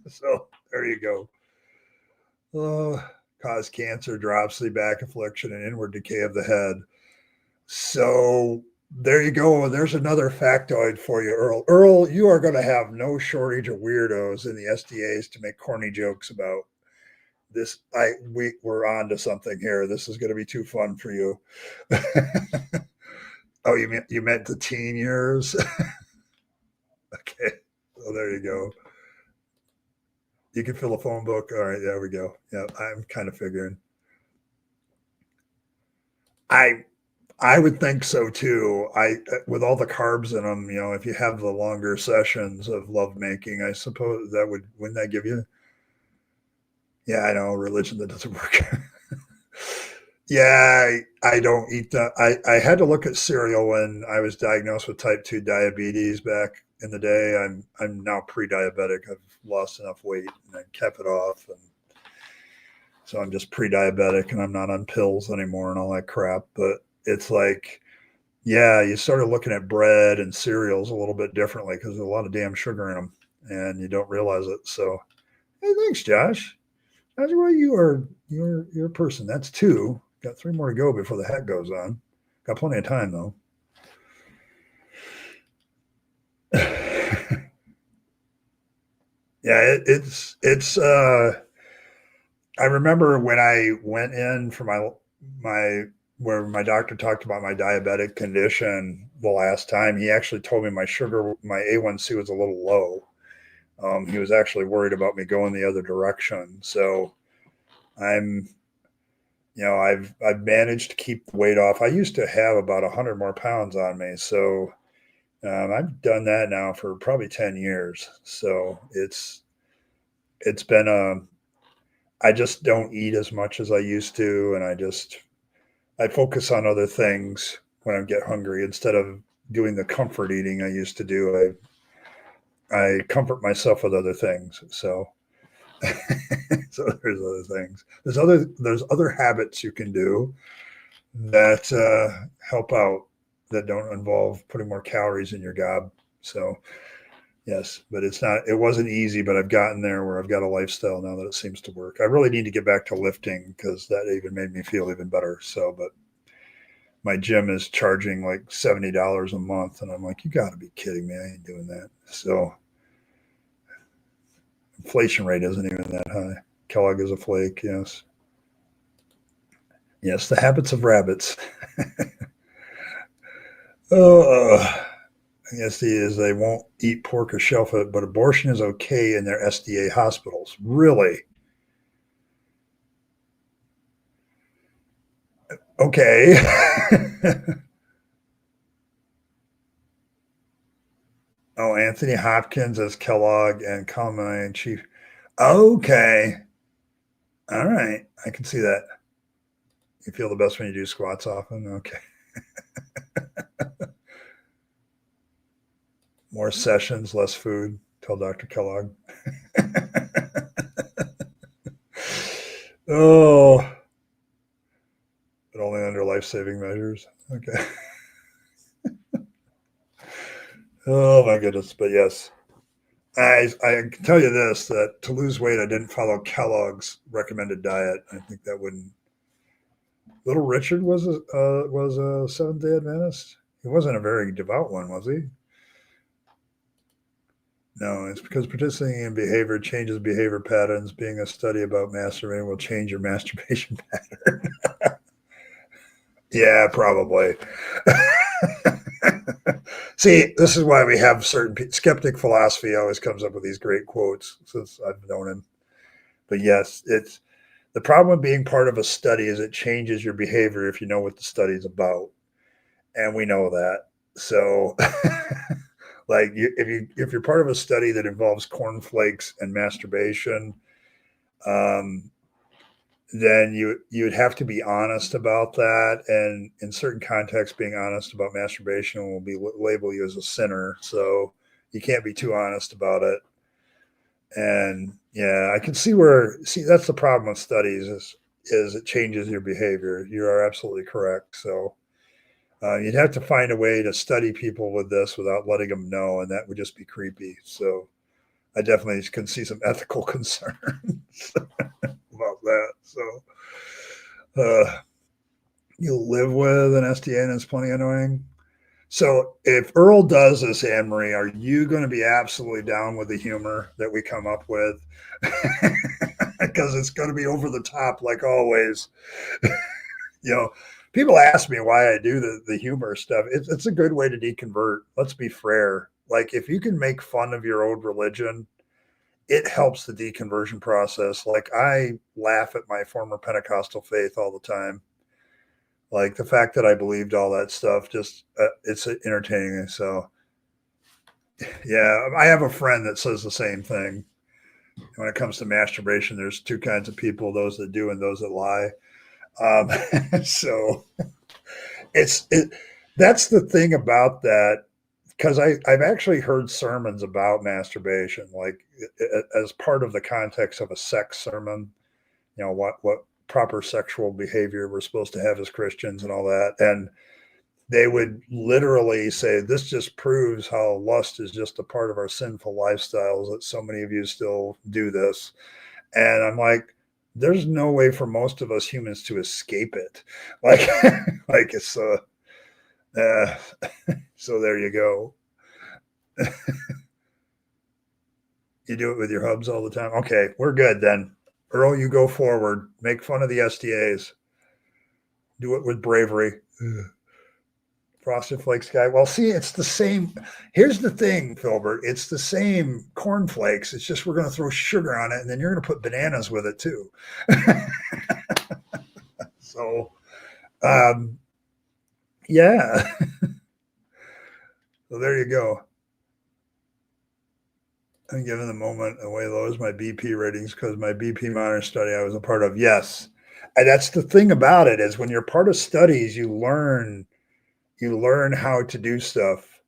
So there you go. Cause cancer, dropsy, back affliction, and inward decay of the head. So there you go. There's another factoid for you, Earl. Earl, you are going to have no shortage of weirdos in the SDAs to make corny jokes about. We're on to something here. This is going to be too fun for you. Oh, you meant the teen years? Okay. Well, there you go. You can fill a phone book. All right, there we go. Yeah, I'm kind of figuring. I would think so too. With all the carbs in them, if you have the longer sessions of lovemaking, I suppose wouldn't that give you? Yeah, I know, religion that doesn't work. Yeah, I don't eat that. I had to look at cereal when I was diagnosed with type 2 diabetes back in the day. I'm now pre-diabetic. I've lost enough weight and I kept it off, and so I'm just pre-diabetic and I'm not on pills anymore and all that crap. But it's like, yeah, you started looking at bread and cereals a little bit differently because there's a lot of damn sugar in them and you don't realize it. So, hey, thanks, Josh. That's why you're a person. That's two. Got three more to go before the hat goes on. Got plenty of time though. Yeah, it's I remember when I went in for my where my doctor talked about my diabetic condition the last time, he actually told me my A1C was a little low. He was actually worried about me going the other direction. So I'm, I've managed to keep the weight off. I used to have about 100 more pounds on me. So I've done that now for probably 10 years. So it's been I just don't eat as much as I used to. And I focus on other things when I get hungry instead of doing the comfort eating I used to do. I comfort myself with other things. So so there's other things. There's other habits you can do that help out that don't involve putting more calories in your gob. So yes, but it wasn't easy, but I've gotten there where I've got a lifestyle now that it seems to work. I really need to get back to lifting because that even made me feel even better. So, but my gym is charging like $70 a month, and I'm like, you got to be kidding me! I ain't doing that. So inflation rate isn't even that high. Kellogg is a flake. Yes, yes, the habits of rabbits. Oh, yes, he is. They won't eat pork or shellfish, but abortion is okay in their SDA hospitals. Really? Okay. Oh, Anthony Hopkins as Kellogg and Kamala in chief. Okay. All right. I can see that. You feel the best when you do squats often? Okay. More sessions, less food. Tell Dr. Kellogg. Oh, but only under life saving measures. Okay. Oh, my goodness. But yes, I can tell you this that to lose weight, I didn't follow Kellogg's recommended diet. I think that wouldn't. Little Richard was a Seventh Day Adventist. He wasn't a very devout one, was he? No, it's because participating in behavior changes behavior patterns. Being a study about masturbating will change your masturbation pattern. Yeah, probably. See, this is why we have skeptic philosophy always comes up with these great quotes since I've known him. But yes, it's the problem with being part of a study is it changes your behavior if you know what the study is about, and we know that. So, like, if you're part of a study that involves cornflakes and masturbation, um, then you'd have to be honest about that. And in certain contexts, being honest about masturbation will be label you as a sinner. So you can't be too honest about it. And yeah, I can see that's the problem with studies is it changes your behavior. You are absolutely correct. So you'd have to find a way to study people with this without letting them know, and that would just be creepy. So I definitely can see some ethical concerns about that. So you'll live with an SDA and it's plenty annoying. So if Earl does this, Anne Marie, are you going to be absolutely down with the humor that we come up with? Because it's going to be over the top, like always. You know, people ask me why I do the humor stuff. It's a good way to deconvert. Let's be fair. Like if you can make fun of your old religion, it helps the deconversion process. Like I laugh at my former Pentecostal faith all the time. Like the fact that I believed all that stuff, just it's entertaining. So yeah, I have a friend that says the same thing. When it comes to masturbation, there's two kinds of people: those that do and those that lie. So it's it. That's the thing about that because I've actually heard sermons about masturbation, like as part of the context of a sex sermon. You know what proper sexual behavior we're supposed to have as Christians and all that, and they would literally say this just proves how lust is just a part of our sinful lifestyles that so many of you still do this. And I'm like, there's no way for most of us humans to escape it. Like, like it's so there you go. You do it with your hubs all the time. Okay, we're good then. Earl, you go forward. Make fun of the SDAs. Do it with bravery. Frosted Flakes guy. Well, see, it's the same. Here's the thing, Philbert. It's the same cornflakes. It's just we're going to throw sugar on it, and then you're going to put bananas with it too. So, yeah. So there you go. I'm giving the moment away those my BP ratings because my BP monitor study I was a part of. Yes, and that's the thing about it is when you're part of studies, you learn how to do stuff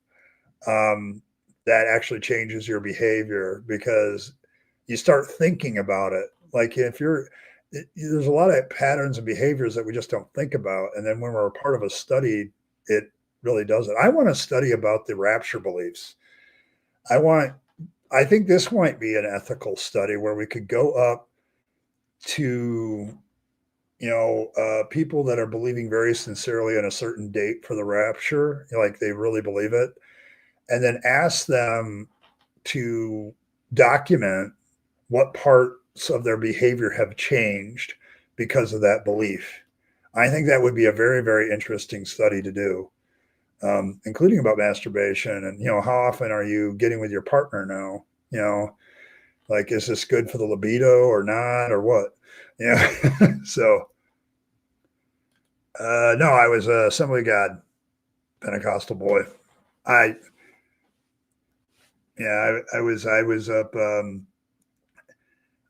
that actually changes your behavior because you start thinking about it. Like if there's a lot of patterns and behaviors that we just don't think about, and then when we're a part of a study, it really does it. I want to study about the rapture beliefs. I think this might be an ethical study where we could go up to, people that are believing very sincerely in a certain date for the rapture, like they really believe it, and then ask them to document what parts of their behavior have changed because of that belief. I think that would be a very, very interesting study to do, including about masturbation and, how often are you getting with your partner now? Like, is this good for the libido or not, or what? Yeah. So, no, I was a Assembly of God Pentecostal boy. I was up.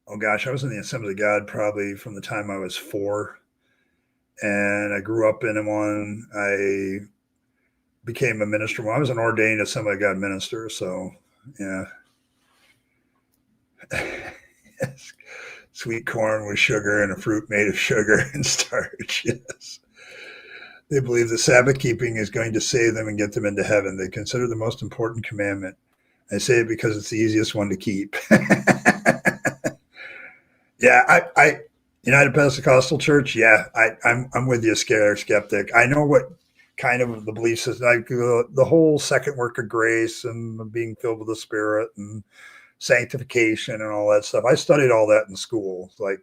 Oh gosh, I was in the Assembly of God probably from the time I was 4, and I grew up in one. I became a minister. Well, I was an ordained Assembly of God minister. So, yeah. Yes. Sweet corn with sugar and a fruit made of sugar and starch. Yes. They believe the Sabbath keeping is going to save them and get them into heaven. They consider the most important commandment. I say it because it's the easiest one to keep. Yeah, I United Pentecostal Church. Yeah, I'm with you, skeptic. I know what kind of the beliefs is like the whole second work of grace and being filled with the Spirit and sanctification and all that stuff. I studied all that in school. Like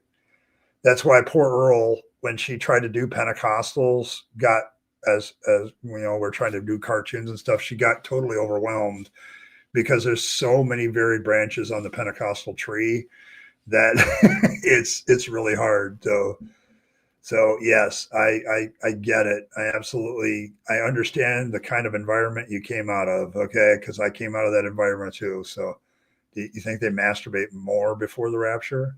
that's why poor Earl, when she tried to do Pentecostals, got as we're trying to do cartoons and stuff, she got totally overwhelmed because there's so many varied branches on the Pentecostal tree that it's really hard. So yes, I get it. I understand the kind of environment you came out of. Okay, because I came out of that environment too. So do you think they masturbate more before the rapture?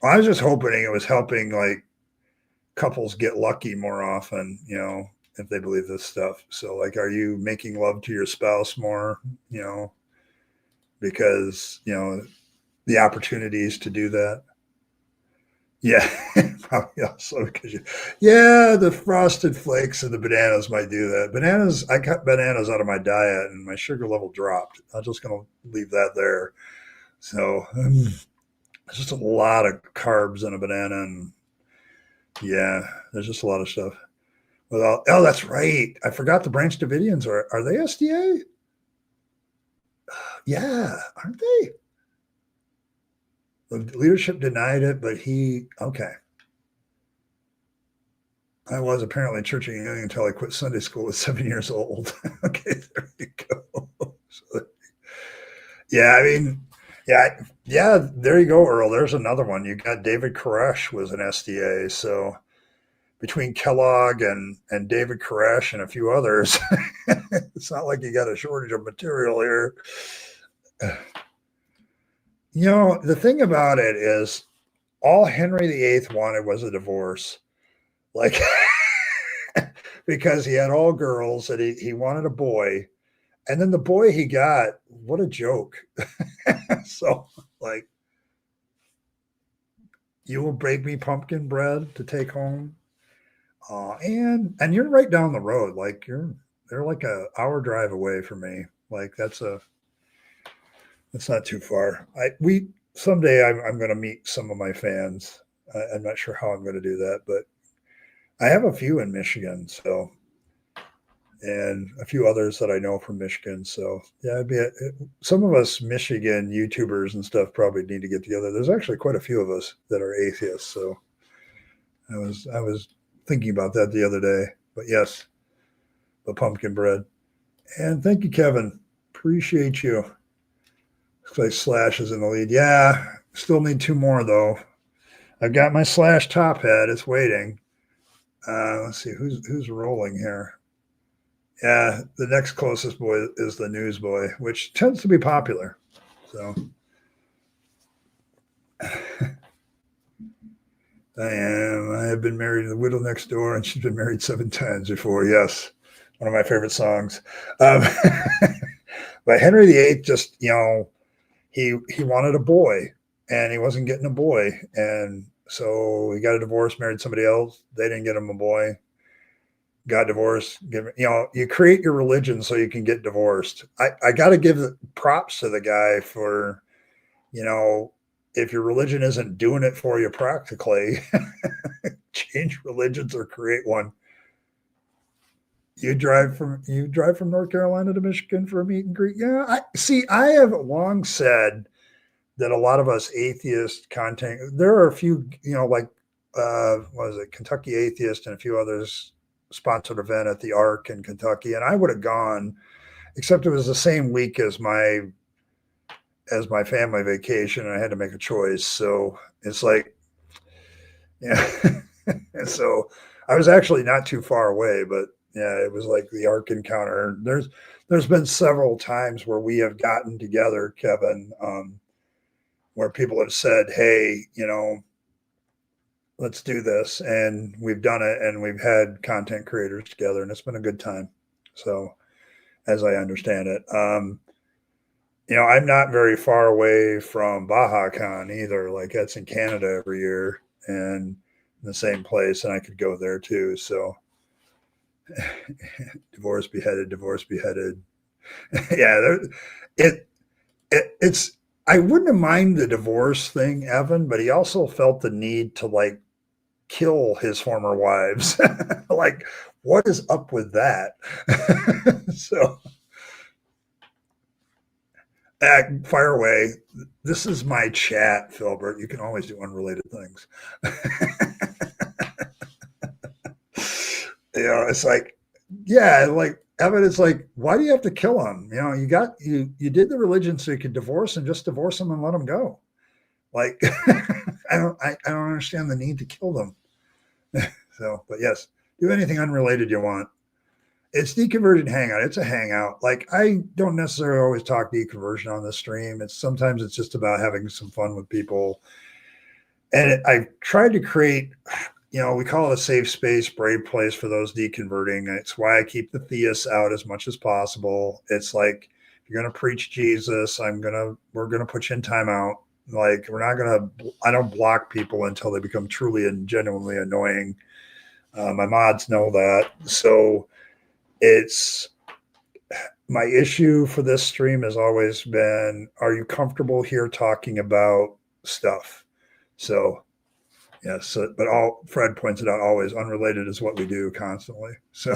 I was just hoping it was helping like couples get lucky more often, if they believe this stuff. So like, are you making love to your spouse more, because, the opportunities to do that? Yeah, probably also because the Frosted Flakes and the bananas might do that. Bananas, I cut bananas out of my diet and my sugar level dropped. I'm just going to leave that there. So there's just a lot of carbs in a banana, and yeah, there's just a lot of stuff. Well, oh, that's right. I forgot the Branch Davidians. Are they SDA? Yeah, aren't they? The leadership denied it, but okay. I was apparently Church of Young until I quit Sunday school at 7 years old. Okay, there you go. So, yeah, I mean, yeah, there you go, Earl. There's another one. You got David Koresh was an SDA. So between Kellogg and David Koresh and a few others, it's not like you got a shortage of material here. The thing about it is all Henry VIII wanted was a divorce. Like, because he had all girls and he wanted a boy. And then the boy he got, what a joke. So, like, you will bake me pumpkin bread to take home. And you're right down the road. Like, they're like an hour drive away from me. Like, that's not too far. Someday I'm going to meet some of my fans. I'm not sure how I'm going to do that, but I have a few in Michigan. So and a few others that I know from Michigan. So yeah, some of us Michigan YouTubers and stuff probably need to get together. There's actually quite a few of us that are atheists. So I was thinking about that the other day. But yes, the pumpkin bread. And thank you, Kevin. Appreciate you. Looks like Slash is in the lead. Yeah, still need 2 more though. I've got my Slash top hat. It's waiting. Let's see who's rolling here. Yeah, the next closest boy is the newsboy, which tends to be popular. So I have been married to the widow next door, and she's been married 7 times before. Yes, one of my favorite songs. But Henry VIII just, he wanted a boy, and he wasn't getting a boy, and so he got a divorce, married somebody else. They didn't get him a boy. Got divorced. You create your religion so you can get divorced. I got to give props to the guy for, if your religion isn't doing it for you practically, change religions or create one. You drive from North Carolina to Michigan for a meet and greet. Yeah, I have long said that a lot of us atheist content. There are a few, like what was it, Kentucky Atheist and a few others sponsored event at the Ark in Kentucky, and I would have gone, except it was the same week as my family vacation, and I had to make a choice. So it's like, yeah. And so I was actually not too far away, but yeah, it was like the Ark encounter. There's been several times where we have gotten together, Kevin, where people have said, hey, let's do this. And we've done it, and we've had content creators together, and it's been a good time. So as I understand it, I'm not very far away from Baja Con either. Like that's in Canada every year and in the same place, and I could go there too. So divorce beheaded. Yeah. It's, I wouldn't have minded the divorce thing, Evan, but he also felt the need to like kill his former wives. Like, what is up with that? So, fire away. This is my chat, Philbert. You can always do unrelated things. It's like, yeah, like Evan, it's like, why do you have to kill him? You did the religion so you could divorce and just divorce them and let them go. Like, I don't understand the need to kill them. So, but yes, do anything unrelated you want. It's Deconversion Hangout. It's a hangout. Like, I don't necessarily always talk deconversion on the stream. Sometimes it's just about having some fun with people. And I've tried to create, we call it a safe space, brave place for those deconverting. It's why I keep the theists out as much as possible. It's like, if you're going to preach Jesus, we're going to put you in timeout. Like, I don't block people until they become truly and genuinely annoying. My mods know that. So it's my issue for this stream has always been, are you comfortable here talking about stuff? So yes, but Fred points it out, always unrelated is what we do constantly. So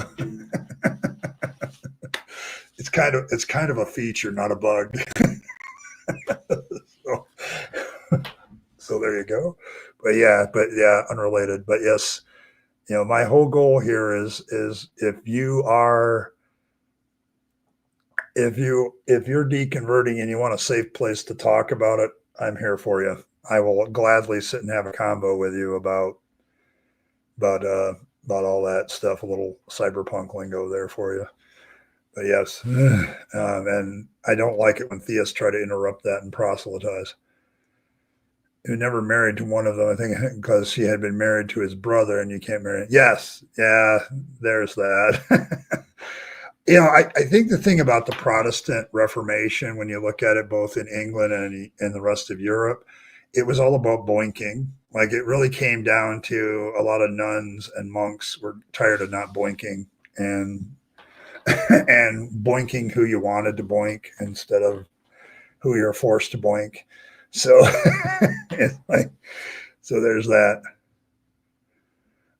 it's kind of a feature, not a bug. So there you go. But yeah, unrelated. But yes, my whole goal here is if you're deconverting and you want a safe place to talk about it, I'm here for you. I will gladly sit and have a convo with you about all that stuff, a little cyberpunk lingo there for you. But yes, and I don't like it when theists try to interrupt that and proselytize. Who never married to one of them, I think, because she had been married to his brother, and you can't marry. Yes, yeah, there's that. I think the thing about the Protestant Reformation, when you look at it both in England and the rest of Europe, it was all about boinking. Like, it really came down to a lot of nuns and monks were tired of not boinking and boinking who you wanted to boink instead of who you're forced to boink. So it's like, so there's that.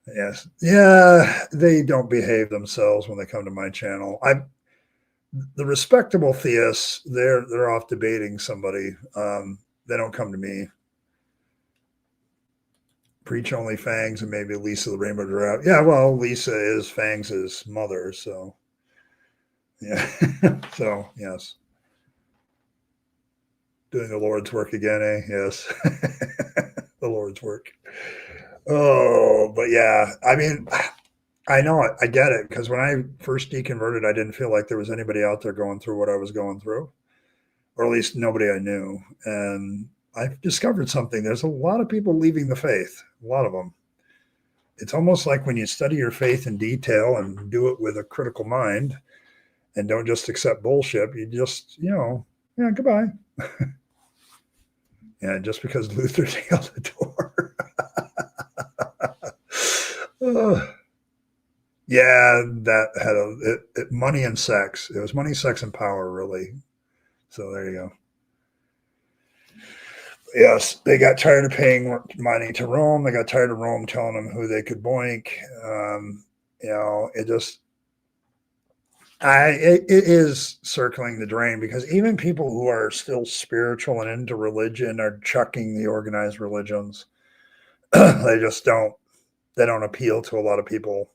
Yes. Yeah, they don't behave themselves when they come to my channel. The respectable theists, they're off debating somebody. They don't come to me. Preach only Fangs and maybe Lisa the Rainbow Drought. Yeah, well, Lisa is Fangs' mother, so yeah. So yes. Doing the Lord's work again, eh? Yes. The Lord's work. Oh, but yeah, I mean, I know it. I get it because when I first deconverted, I didn't feel like there was anybody out there going through what I was going through, or at least nobody I knew. And I've discovered something. There's a lot of people leaving the faith, a lot of them. It's almost like when you study your faith in detail and do it with a critical mind and don't just accept bullshit, you just, yeah, goodbye. Yeah, just because Luther nailed the door. Yeah, that had money and sex. It was money, sex, and power, really. So there you go. Yes, they got tired of paying money to Rome. They got tired of Rome telling them who they could boink. It just, it is circling the drain because even people who are still spiritual and into religion are chucking the organized religions. They just don't. They don't appeal to a lot of people.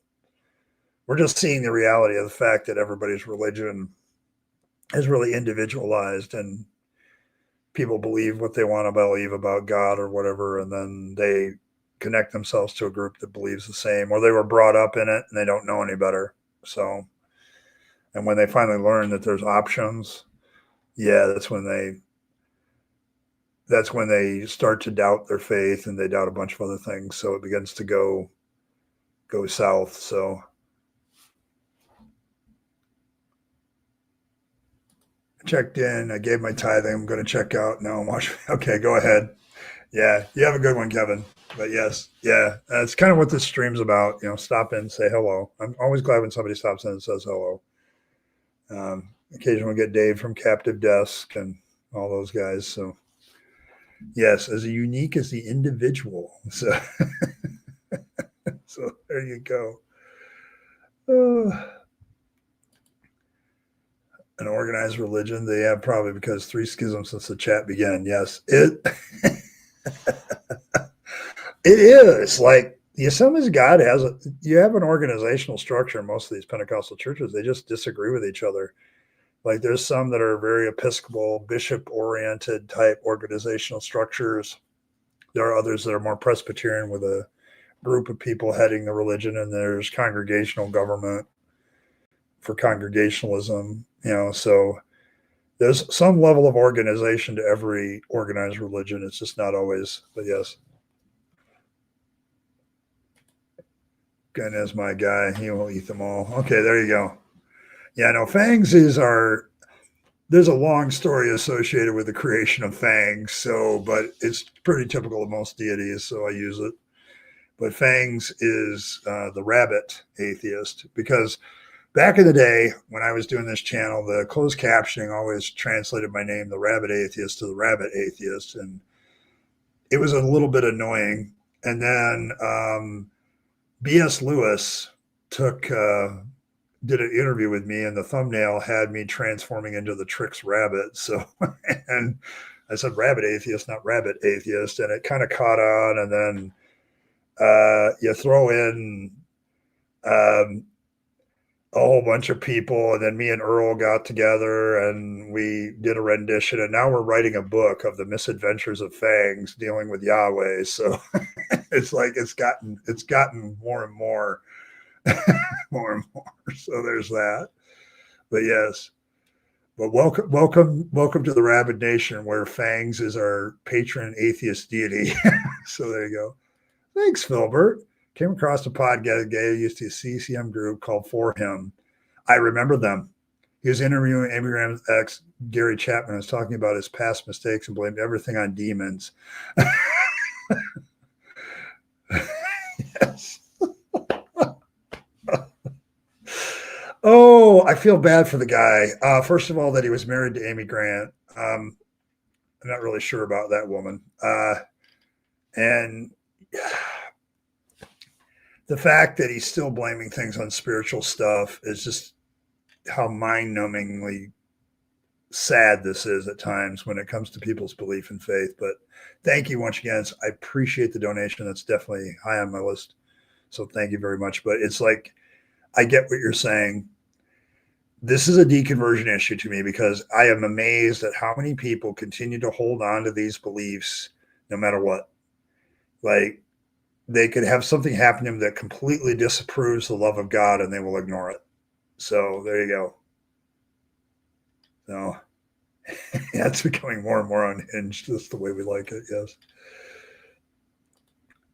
We're just seeing the reality of the fact that everybody's religion is really individualized and people believe what they want to believe about God or whatever, and then they connect themselves to a group that believes the same, or they were brought up in it and they don't know any better. So, and when they finally learn that there's options, yeah, that's when they start to doubt their faith and they doubt a bunch of other things. So it begins to go south. So I checked in. I gave my tithing. I'm going to check out now. I'm watching. Okay, go ahead. Yeah, you have a good one, Kevin. But yes, yeah, that's kind of what this stream's about. Stop in, say hello. I'm always glad when somebody stops in and says hello. Occasionally get Dave from Captive Desk and all those guys. So yes, as unique as the individual. So, so there you go. An organized religion. They have probably because 3 schisms since the chat began. Yes, it is like the Assemblies of God you have an organizational structure in most of these Pentecostal churches. They just disagree with each other. Like there's some that are very Episcopal, bishop oriented type organizational structures. There are others that are more Presbyterian with a group of people heading the religion, and there's congregational government for congregationalism. So there's some level of organization to every organized religion. It's just not always, but yes. Goodness, my guy, he will eat them all. Okay, there you go. Yeah, no, fangs there's a long story associated with the creation of fangs. So, but it's pretty typical of most deities, so I use it. But fangs is the rabbit atheist because back in the day when I was doing this channel, the closed captioning always translated my name, the rabbit atheist, to the rabbit atheist, and it was a little bit annoying. And then B.S. Lewis did an interview with me, and the thumbnail had me transforming into the Trix rabbit. So, and I said rabbit atheist, not rabbit atheist, and it kind of caught on. And then you throw in a whole bunch of people, and then me and Earl got together and we did a rendition, and now we're writing a book of the misadventures of Fangs dealing with Yahweh. So it's like it's gotten more and more more and more. So there's that. But yes. But welcome to the Rabyd Nation, where Fangs is our patron atheist deity. So there you go. Thanks, Philbert. Came across a podcast guy who used to CCM group called For Him. I remember them. He was interviewing Amy Graham's ex, Gary Chapman, was talking about his past mistakes and blamed everything on demons. Yes. Oh, I feel bad for the guy. First of all, that he was married to Amy Grant. I'm not really sure about that woman. And the fact that he's still blaming things on spiritual stuff is just how mind-numbingly sad this is at times when it comes to people's belief and faith. But thank you once again. I appreciate the donation. That's definitely high on my list. So thank you very much. But it's like, I get what you're saying. This is a deconversion issue to me because I am amazed at how many people continue to hold on to these beliefs no matter what. Like, they could have something happen to them that completely disapproves the love of God and they will ignore it. So there you go. So yeah, it's becoming more and more unhinged. That's the way we like it, yes.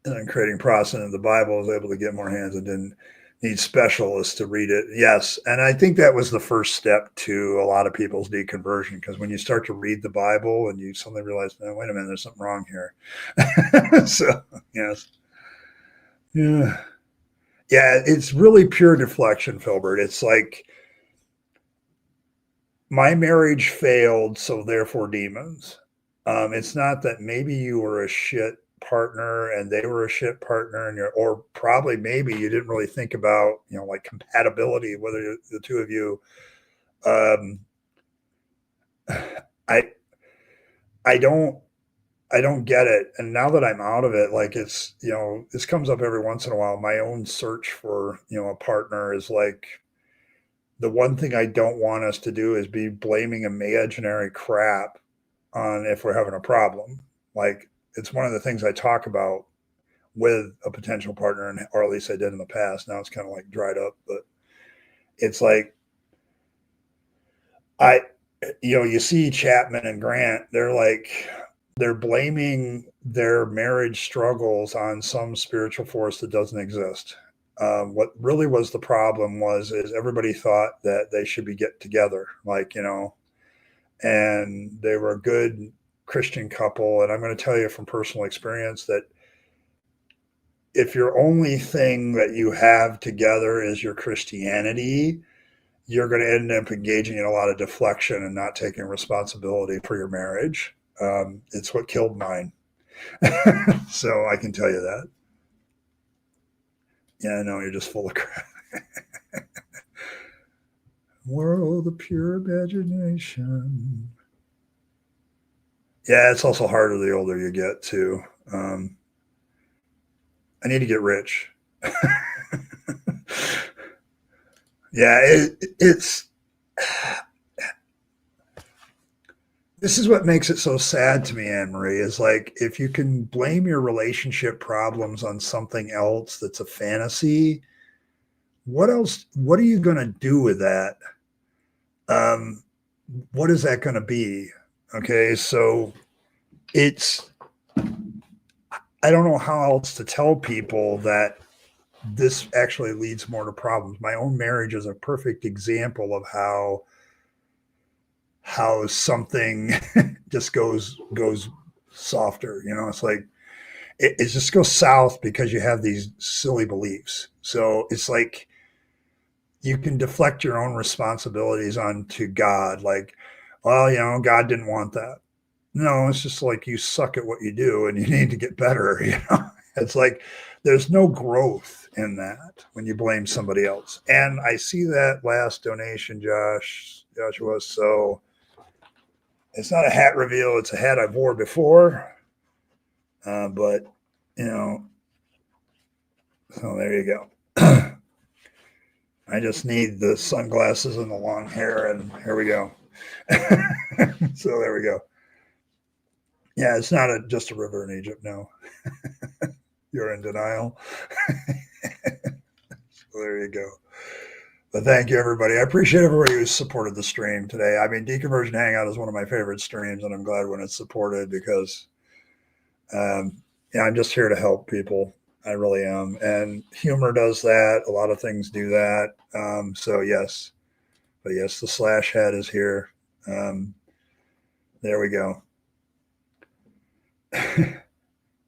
And then creating Protestant of the Bible, was able to get more hands and didn't need specialists to read it. Yes. And I think that was the first step to a lot of people's deconversion, because when you start to read the Bible and you suddenly realize, no, wait a minute, there's something wrong here. So, yes. Yeah. Yeah, it's really pure deflection, Philbert. It's like, my marriage failed, so therefore demons. It's not that maybe you were a shit partner and they were a shit partner, and or probably maybe you didn't really think about, like compatibility, whether the two of you. I I don't get it. And now that I'm out of it, like, it's, this comes up every once in a while. My own search for, a partner is like, the one thing I don't want us to do is be blaming imaginary crap on if we're having a problem. Like, it's one of the things I talk about with a potential partner, or at least I did in the past. Now it's kind of like dried up, but it's like, you see Chapman and Grant, they're blaming their marriage struggles on some spiritual force that doesn't exist. What really was the problem is everybody thought that they should be get together, and they were a good Christian couple. And I'm going to tell you from personal experience that if your only thing that you have together is your Christianity, you're going to end up engaging in a lot of deflection and not taking responsibility for your marriage. It's what killed mine. So I can tell you that. Yeah, no, you're just full of crap. World of pure imagination. Yeah, it's also harder the older you get, too. I need to get rich. Yeah, it's this is what makes it so sad to me, Anne Marie, is like, if you can blame your relationship problems on something else that's a fantasy, what else? What are you going to do with that? What is that going to be? Okay, so it's, I don't know how else to tell people that this actually leads more to problems. My own marriage is a perfect example of how something just goes softer. It's like, it just goes south because you have these silly beliefs. So it's like, you can deflect your own responsibilities onto God. Like, well, God didn't want that. No, it's just like, you suck at what you do and you need to get better. It's like, there's no growth in that when you blame somebody else. And I see that last donation, Joshua. So it's not a hat reveal. It's a hat I've wore before. But, so there you go. I just need the sunglasses and the long hair, and here we go. So there we go. Yeah, it's not just a river in Egypt. No, you're in denial. So there you go. But thank you, everybody. I appreciate everybody who supported the stream today. I mean, Deconversion Hangout is one of my favorite streams, and I'm glad when it's supported because, I'm just here to help people. I really am. And humor does that. A lot of things do that. So yes, but yes, the slash head is here. There we go.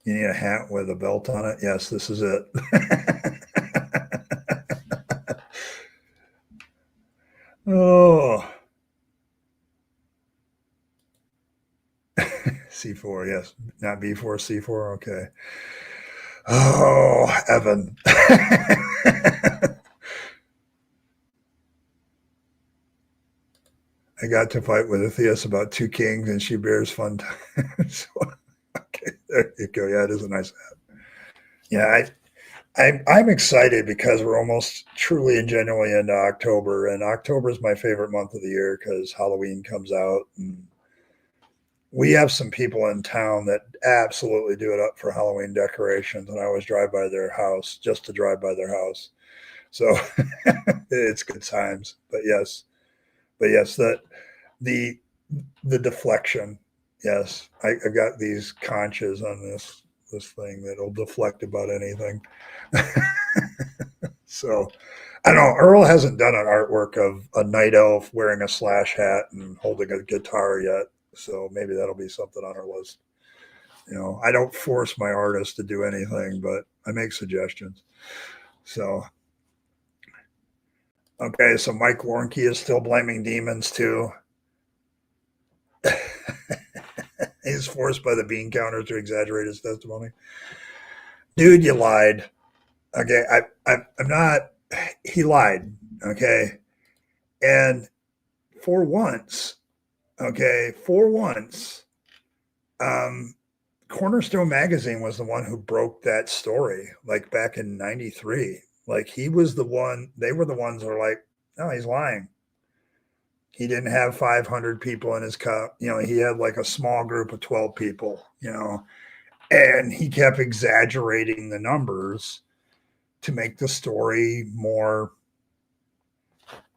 You need a hat with a belt on it. Yes, this is it. Oh, C4. Yes. Not B4, C4. Okay. Oh, Evan. I got to fight with Atheist about two kings, and she bears fun times. So, okay, there you go. Yeah, it is a nice hat. Yeah, I'm excited because we're almost truly and genuinely into October, and October is my favorite month of the year because Halloween comes out, and we have some people in town that absolutely do it up for Halloween decorations, and I always drive by their house just to drive by their house. So it's good times. But yes, the the deflection. Yes, I've got these conches on this thing that'll deflect about anything. So I don't know. Earl hasn't done an artwork of a night elf wearing a slash hat and holding a guitar yet. So maybe that'll be something on our list. I don't force my artists to do anything, but I make suggestions. So, okay. So Mike Warnke is still blaming demons too. He's forced by the bean counter to exaggerate his testimony. Dude, you lied. Okay. I'm not, he lied. Okay. And for once, um, Cornerstone Magazine was the one who broke that story, like back in '93. Like he was the one, they were the ones that were like, no, he's lying. He didn't have 500 people in his cup. He had like a small group of 12 people, and he kept exaggerating the numbers to make the story more,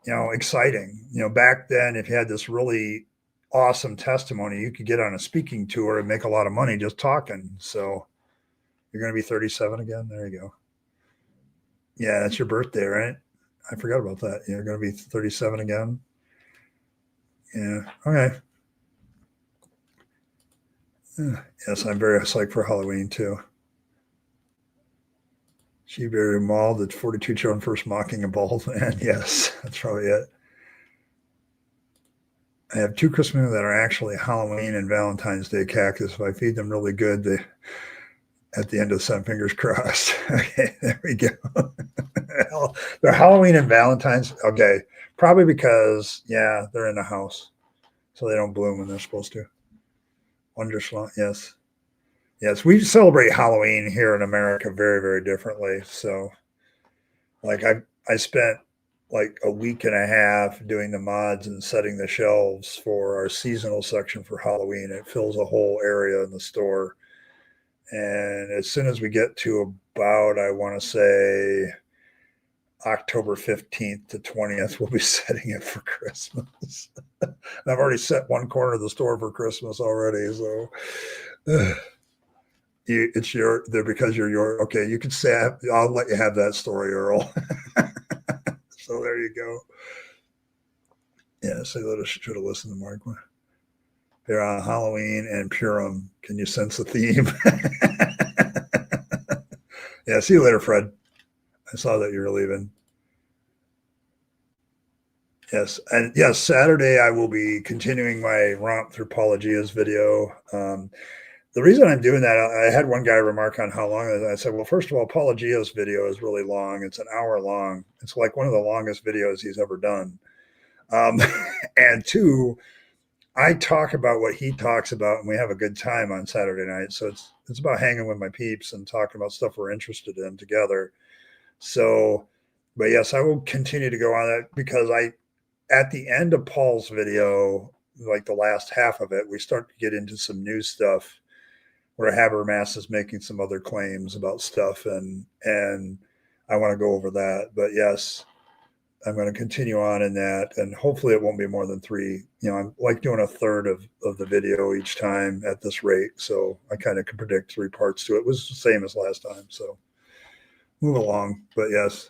exciting. Back then, if you had this really awesome testimony, you could get on a speaking tour and make a lot of money just talking. So you're going to be 37 again. There you go. Yeah, that's your birthday, right? I forgot about that. You're going to be 37 again. Yeah. Okay. Yes, I'm very psyched for Halloween too. She very mauled at 42 children first mocking a bald man. Yes, that's probably it. I have two Christmas that are actually Halloween and Valentine's Day cactus. If I feed them really good, they at the end of the sun, fingers crossed. Okay, there we go. They're Halloween and Valentine's. Okay, probably because they're in the house, so they don't bloom when they're supposed to. Wonderful. Yes. We celebrate Halloween here in America very, very differently. So, like I spent like a week and a half doing the mods and setting the shelves for our seasonal section for Halloween. It fills a whole area in the store. And as soon as we get to about, I want to say October 15th to 20th, we'll be setting it for Christmas. I've already set one corner of the store for Christmas already. So it's because you're okay. You can say, I'll let you have that story, Earl. So there you go. Yeah, so I should have listened to Mark. They're on Halloween and Purim. Can you sense the theme? Yeah, see you later, Fred. I saw that you were leaving. Yes, and yes, Saturday I will be continuing my romp through Pelagia's video. The reason I'm doing that, I had one guy remark on how long it is. I said, well, first of all, Pelagia's video is really long. It's an hour long. It's like one of the longest videos he's ever done. And two, I talk about what he talks about, and we have a good time on Saturday night. So it's about hanging with my peeps and talking about stuff we're interested in together. So, but yes, I will continue to go on that because at the end of Paul's video, like the last half of it, we start to get into some new stuff where Habermas is making some other claims about stuff, and I want to go over that. But yes, I'm going to continue on in that, and hopefully it won't be more than 3. I'm like doing a third of the video each time at this rate, so I kind of can predict 3 parts to it. It was the same as last time, so move along. But yes,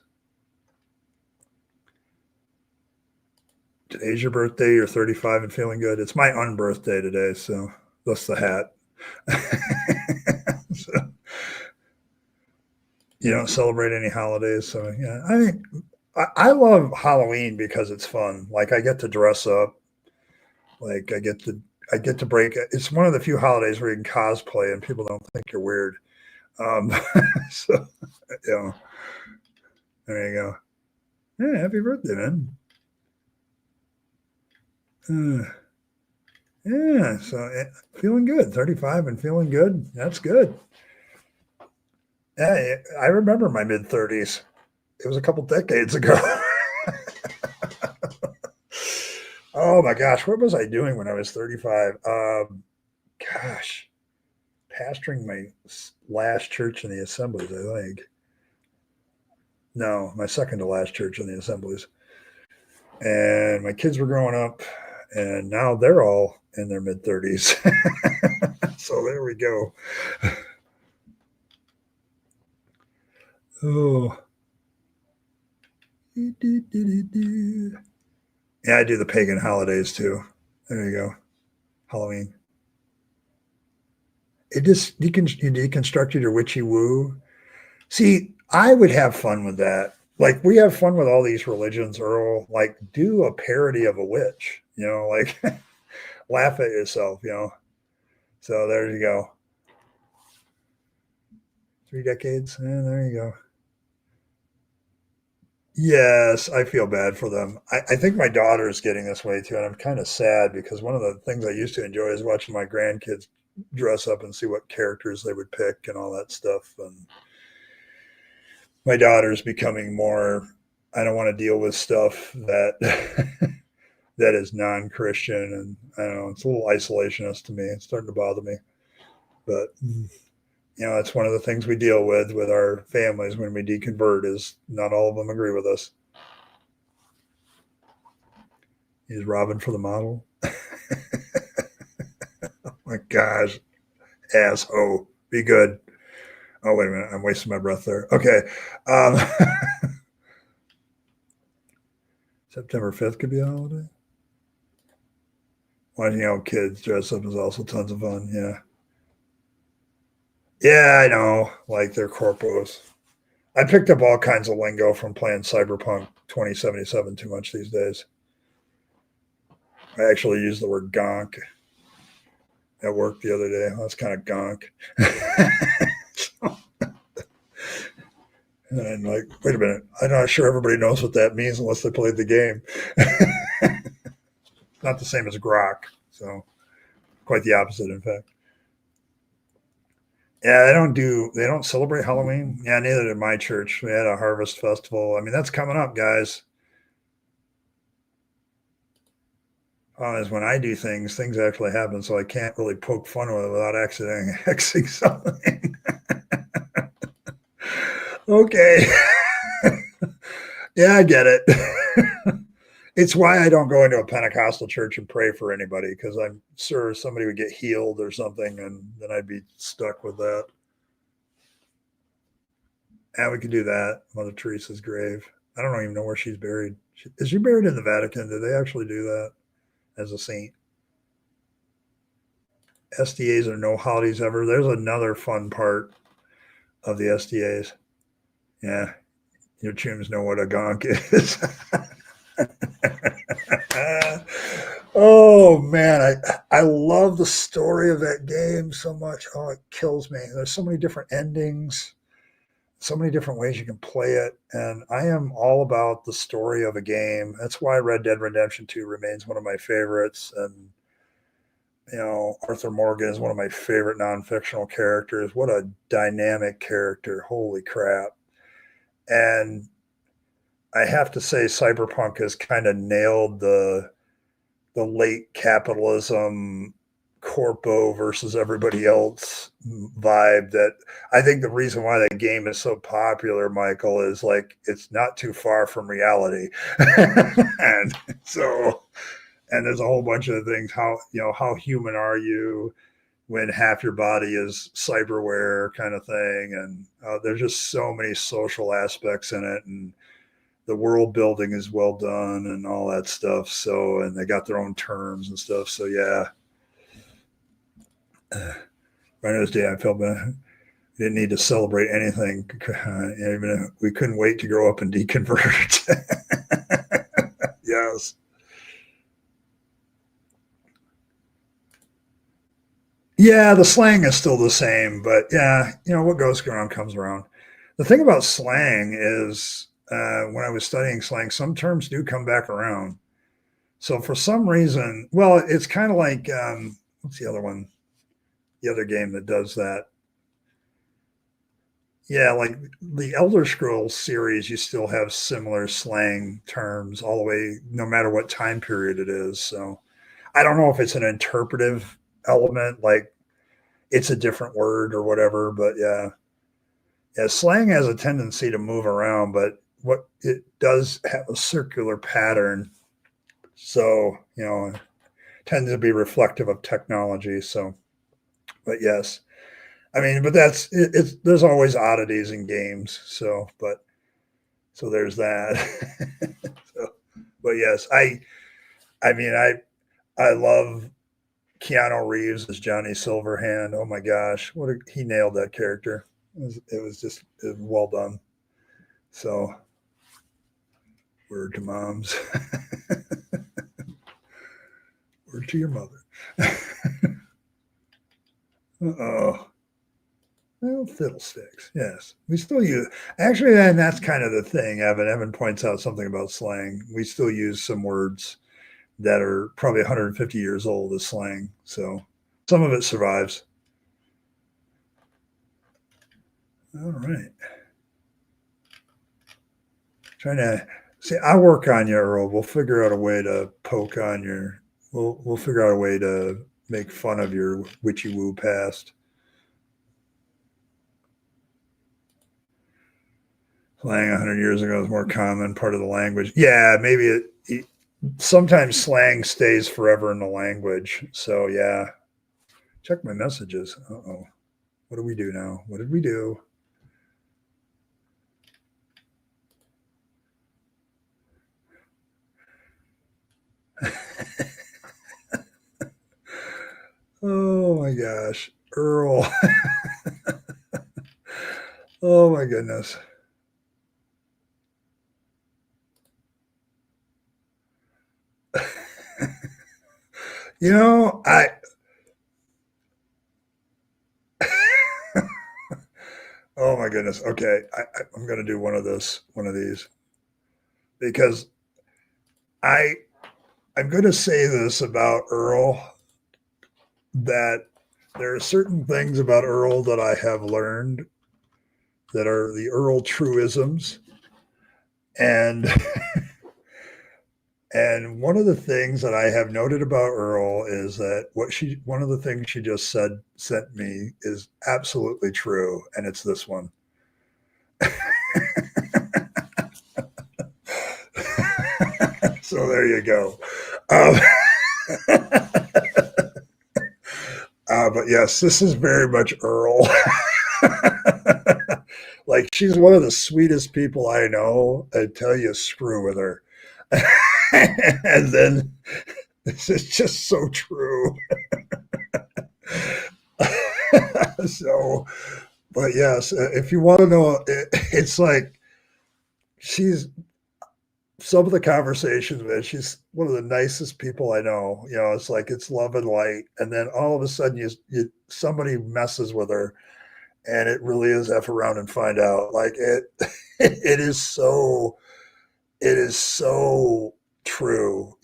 today's your birthday. You're 35 and feeling good. It's my unbirthday today, so that's the hat. So, you don't celebrate any holidays, so yeah. I love Halloween because it's fun. Like I get to dress up. Like I get to break. It's one of the few holidays where you can cosplay and people don't think you're weird. So, you know, there you go. Yeah, happy birthday, man. Yeah, so feeling good. 35 and feeling good. That's good. Yeah, I remember my mid 30s. It was a couple decades ago. Oh my gosh, what was I doing when I was 35? Gosh, pastoring my last church in the assemblies, I think. No, my second to last church in the assemblies. And my kids were growing up, and now they're all in their mid 30s. So there we go. Oh. Yeah, I do the pagan holidays too. There you go. Halloween. It just you deconstructed your witchy woo. See, I would have fun with that. Like we have fun with all these religions, Earl. Like do a parody of a witch, like laugh at yourself. So there you go. 3 decades. Yeah, there you go. Yes, I feel bad for them. I think my daughter is getting this way too, and I'm kind of sad because one of the things I used to enjoy is watching my grandkids dress up and see what characters they would pick and all that stuff. And my daughter's becoming more, I don't want to deal with stuff that that is non-Christian, and I don't know, it's a little isolationist to me. It's starting to bother me. But it's one of the things we deal with our families when we deconvert is not all of them agree with us. He's robbing for the model. Oh my gosh. Asshole. Be good. Oh, wait a minute. I'm wasting my breath there. Okay. September 5th could be a holiday. Watching how kids dress up is also tons of fun. Yeah. Yeah, I know. Like they're corpos. I picked up all kinds of lingo from playing Cyberpunk 2077 too much these days. I actually use the word gonk at work the other day. That's kind of gonk. And I'm like, wait a minute. I'm not sure everybody knows what that means unless they played the game. Not the same as grok. So quite the opposite, in fact. Yeah, they don't celebrate Halloween. Yeah, neither did my church. We had a harvest festival. I mean, that's coming up, guys. Is when I do things actually happen, so I can't really poke fun with it without accidentally hexing something. Okay. Yeah, I get it. It's why I don't go into a Pentecostal church and pray for anybody, because I'm sure somebody would get healed or something, and then I'd be stuck with that. Yeah, we could do that. Mother Teresa's grave. I don't even know where she's buried. Is she buried in the Vatican? Do they actually do that as a saint? SDAs are no holidays ever. There's another fun part of the SDAs. Yeah, your chums know what a gonk is. Oh man, I love the story of that game so much. Oh, it kills me. There's so many different endings, so many different ways you can play it, and I am all about the story of a game. That's why Red Dead Redemption 2 remains one of my favorites. And Arthur Morgan is one of my favorite non-fictional characters. What a dynamic character. Holy crap. And I have to say Cyberpunk has kind of nailed the late capitalism corpo versus everybody else vibe. That I think the reason why that game is so popular, Michael, is like it's not too far from reality. And so, and there's a whole bunch of things. How human are you when half your body is cyberware, kind of thing? And there's just so many social aspects in it, and the world building is well done and all that stuff. So, and they got their own terms and stuff. So yeah. Rhino's Day, I felt bad. We didn't need to celebrate anything. Even we couldn't wait to grow up and deconvert. Yes. Yeah, the slang is still the same, but yeah, what goes around comes around. The thing about slang is, when I was studying slang, some terms do come back around. So for some reason, well, it's kind of like, what's the other one? The other game that does that. Yeah, like the Elder Scrolls series, you still have similar slang terms all the way, no matter what time period it is. So I don't know if it's an interpretive element, like it's a different word or whatever, but yeah, slang has a tendency to move around, but what it does have a circular pattern. So, tends to be reflective of technology. So, but yes, I mean, but that's it's there's always oddities in games. So there's that. So, but yes, I mean, I love Keanu Reeves as Johnny Silverhand. Oh my gosh, he nailed that character. It was just well done. So, word to moms, word to your mother. Oh, well, fiddlesticks. Yes, we still use. Actually, and that's kind of the thing. Evan points out something about slang. We still use some words that are probably 150 years old as slang. So some of it survives. All right. Trying to see. I work on you, Earl. We'll figure out a way to poke on your. We'll figure out a way to make fun of your witchy woo past. Slang 100 years ago was more common, part of the language. Yeah, maybe sometimes slang stays forever in the language. So yeah, check my messages. Uh-oh. What do we do now? What did we do? Oh my gosh. Earl. Oh my goodness. I oh my goodness. Okay, I'm going to do one of these, because I I'm going to say this about Earl, that there are certain things about Earl that I have learned that are the Earl truisms, and and one of the things that I have noted about Earl is that one of the things she just sent me is absolutely true, and it's this one. So there you go. Um, but yes, this is very much Earl. Like, she's one of the sweetest people I know. I tell you, screw with her. And then this is just so true. So, but yes, if you want to know, it's like she's some of the conversations, man. She's one of the nicest people I know. It's like it's love and light, and then all of a sudden, somebody messes with her, and it really is F around and find out. Like it, it is so true.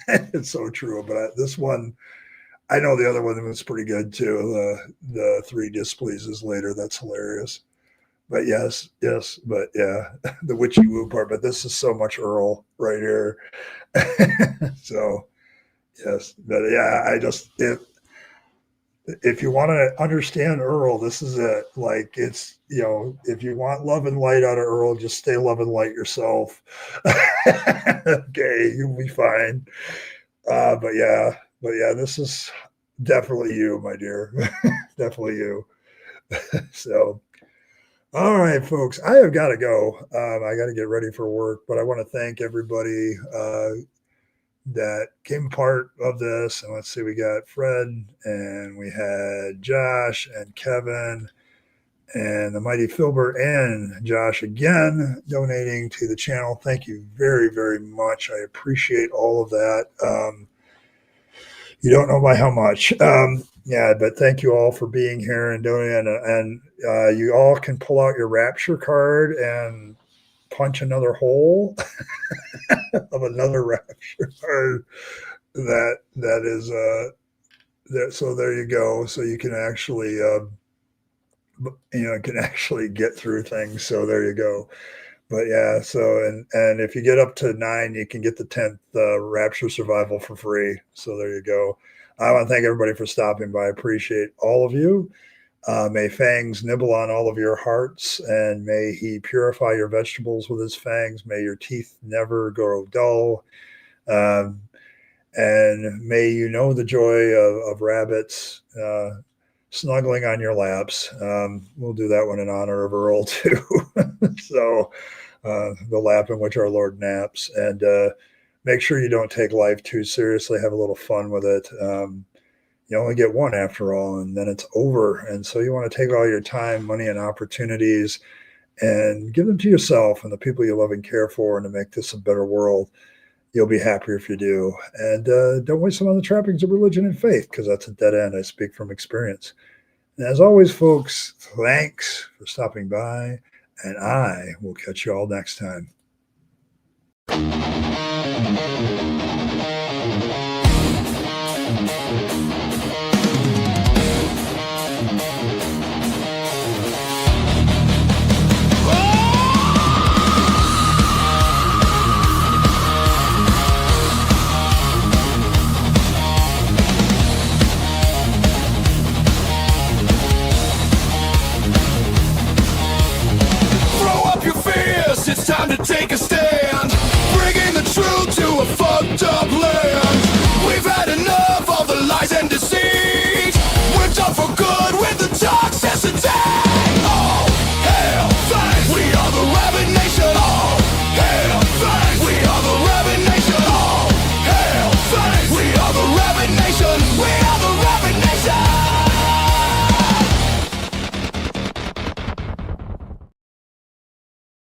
It's so true. But this one, I know the other one was pretty good too. The three displeases later. That's hilarious. But yes, but yeah, the witchy woo part. But this is so much Earl right here. So yes, but yeah, if you want to understand Earl, this is it. Like, it's, if you want love and light out of Earl, just stay love and light yourself. Okay, you'll be fine. But yeah, this is definitely you, my dear. Definitely you. So, all right, folks, I have got to go. I got to get ready for work, but I want to thank everybody that came part of this. And let's see, we got Fred, and we had Josh and Kevin and the mighty Philbert and Josh again donating to the channel. Thank you very, very much. I appreciate all of that. You don't know by how much. Yeah, but thank you all for being here and doing it. And you all can pull out your Rapture card and punch another hole of another Rapture card. That is there. So there you go. So you can actually can actually get through things. So there you go. But yeah, so and if you get up to 9, you can get the 10th Rapture Survival for free. So there you go. I want to thank everybody for stopping by. I appreciate all of you. May fangs nibble on all of your hearts, and may he purify your vegetables with his fangs. May your teeth never grow dull. And may you know the joy of rabbits snuggling on your laps. We'll do that one in honor of Earl, too. So the lap in which our Lord naps. And make sure you don't take life too seriously. Have a little fun with it. You only get one after all, and then it's over. And so you want to take all your time, money, and opportunities and give them to yourself and the people you love and care for, and to make this a better world. You'll be happier if you do. And don't waste them on the trappings of religion and faith, because that's a dead end. I speak from experience. And as always, folks, thanks for stopping by, and I will catch you all next time. It's time to take a stand, bringing the truth to a fucked up land.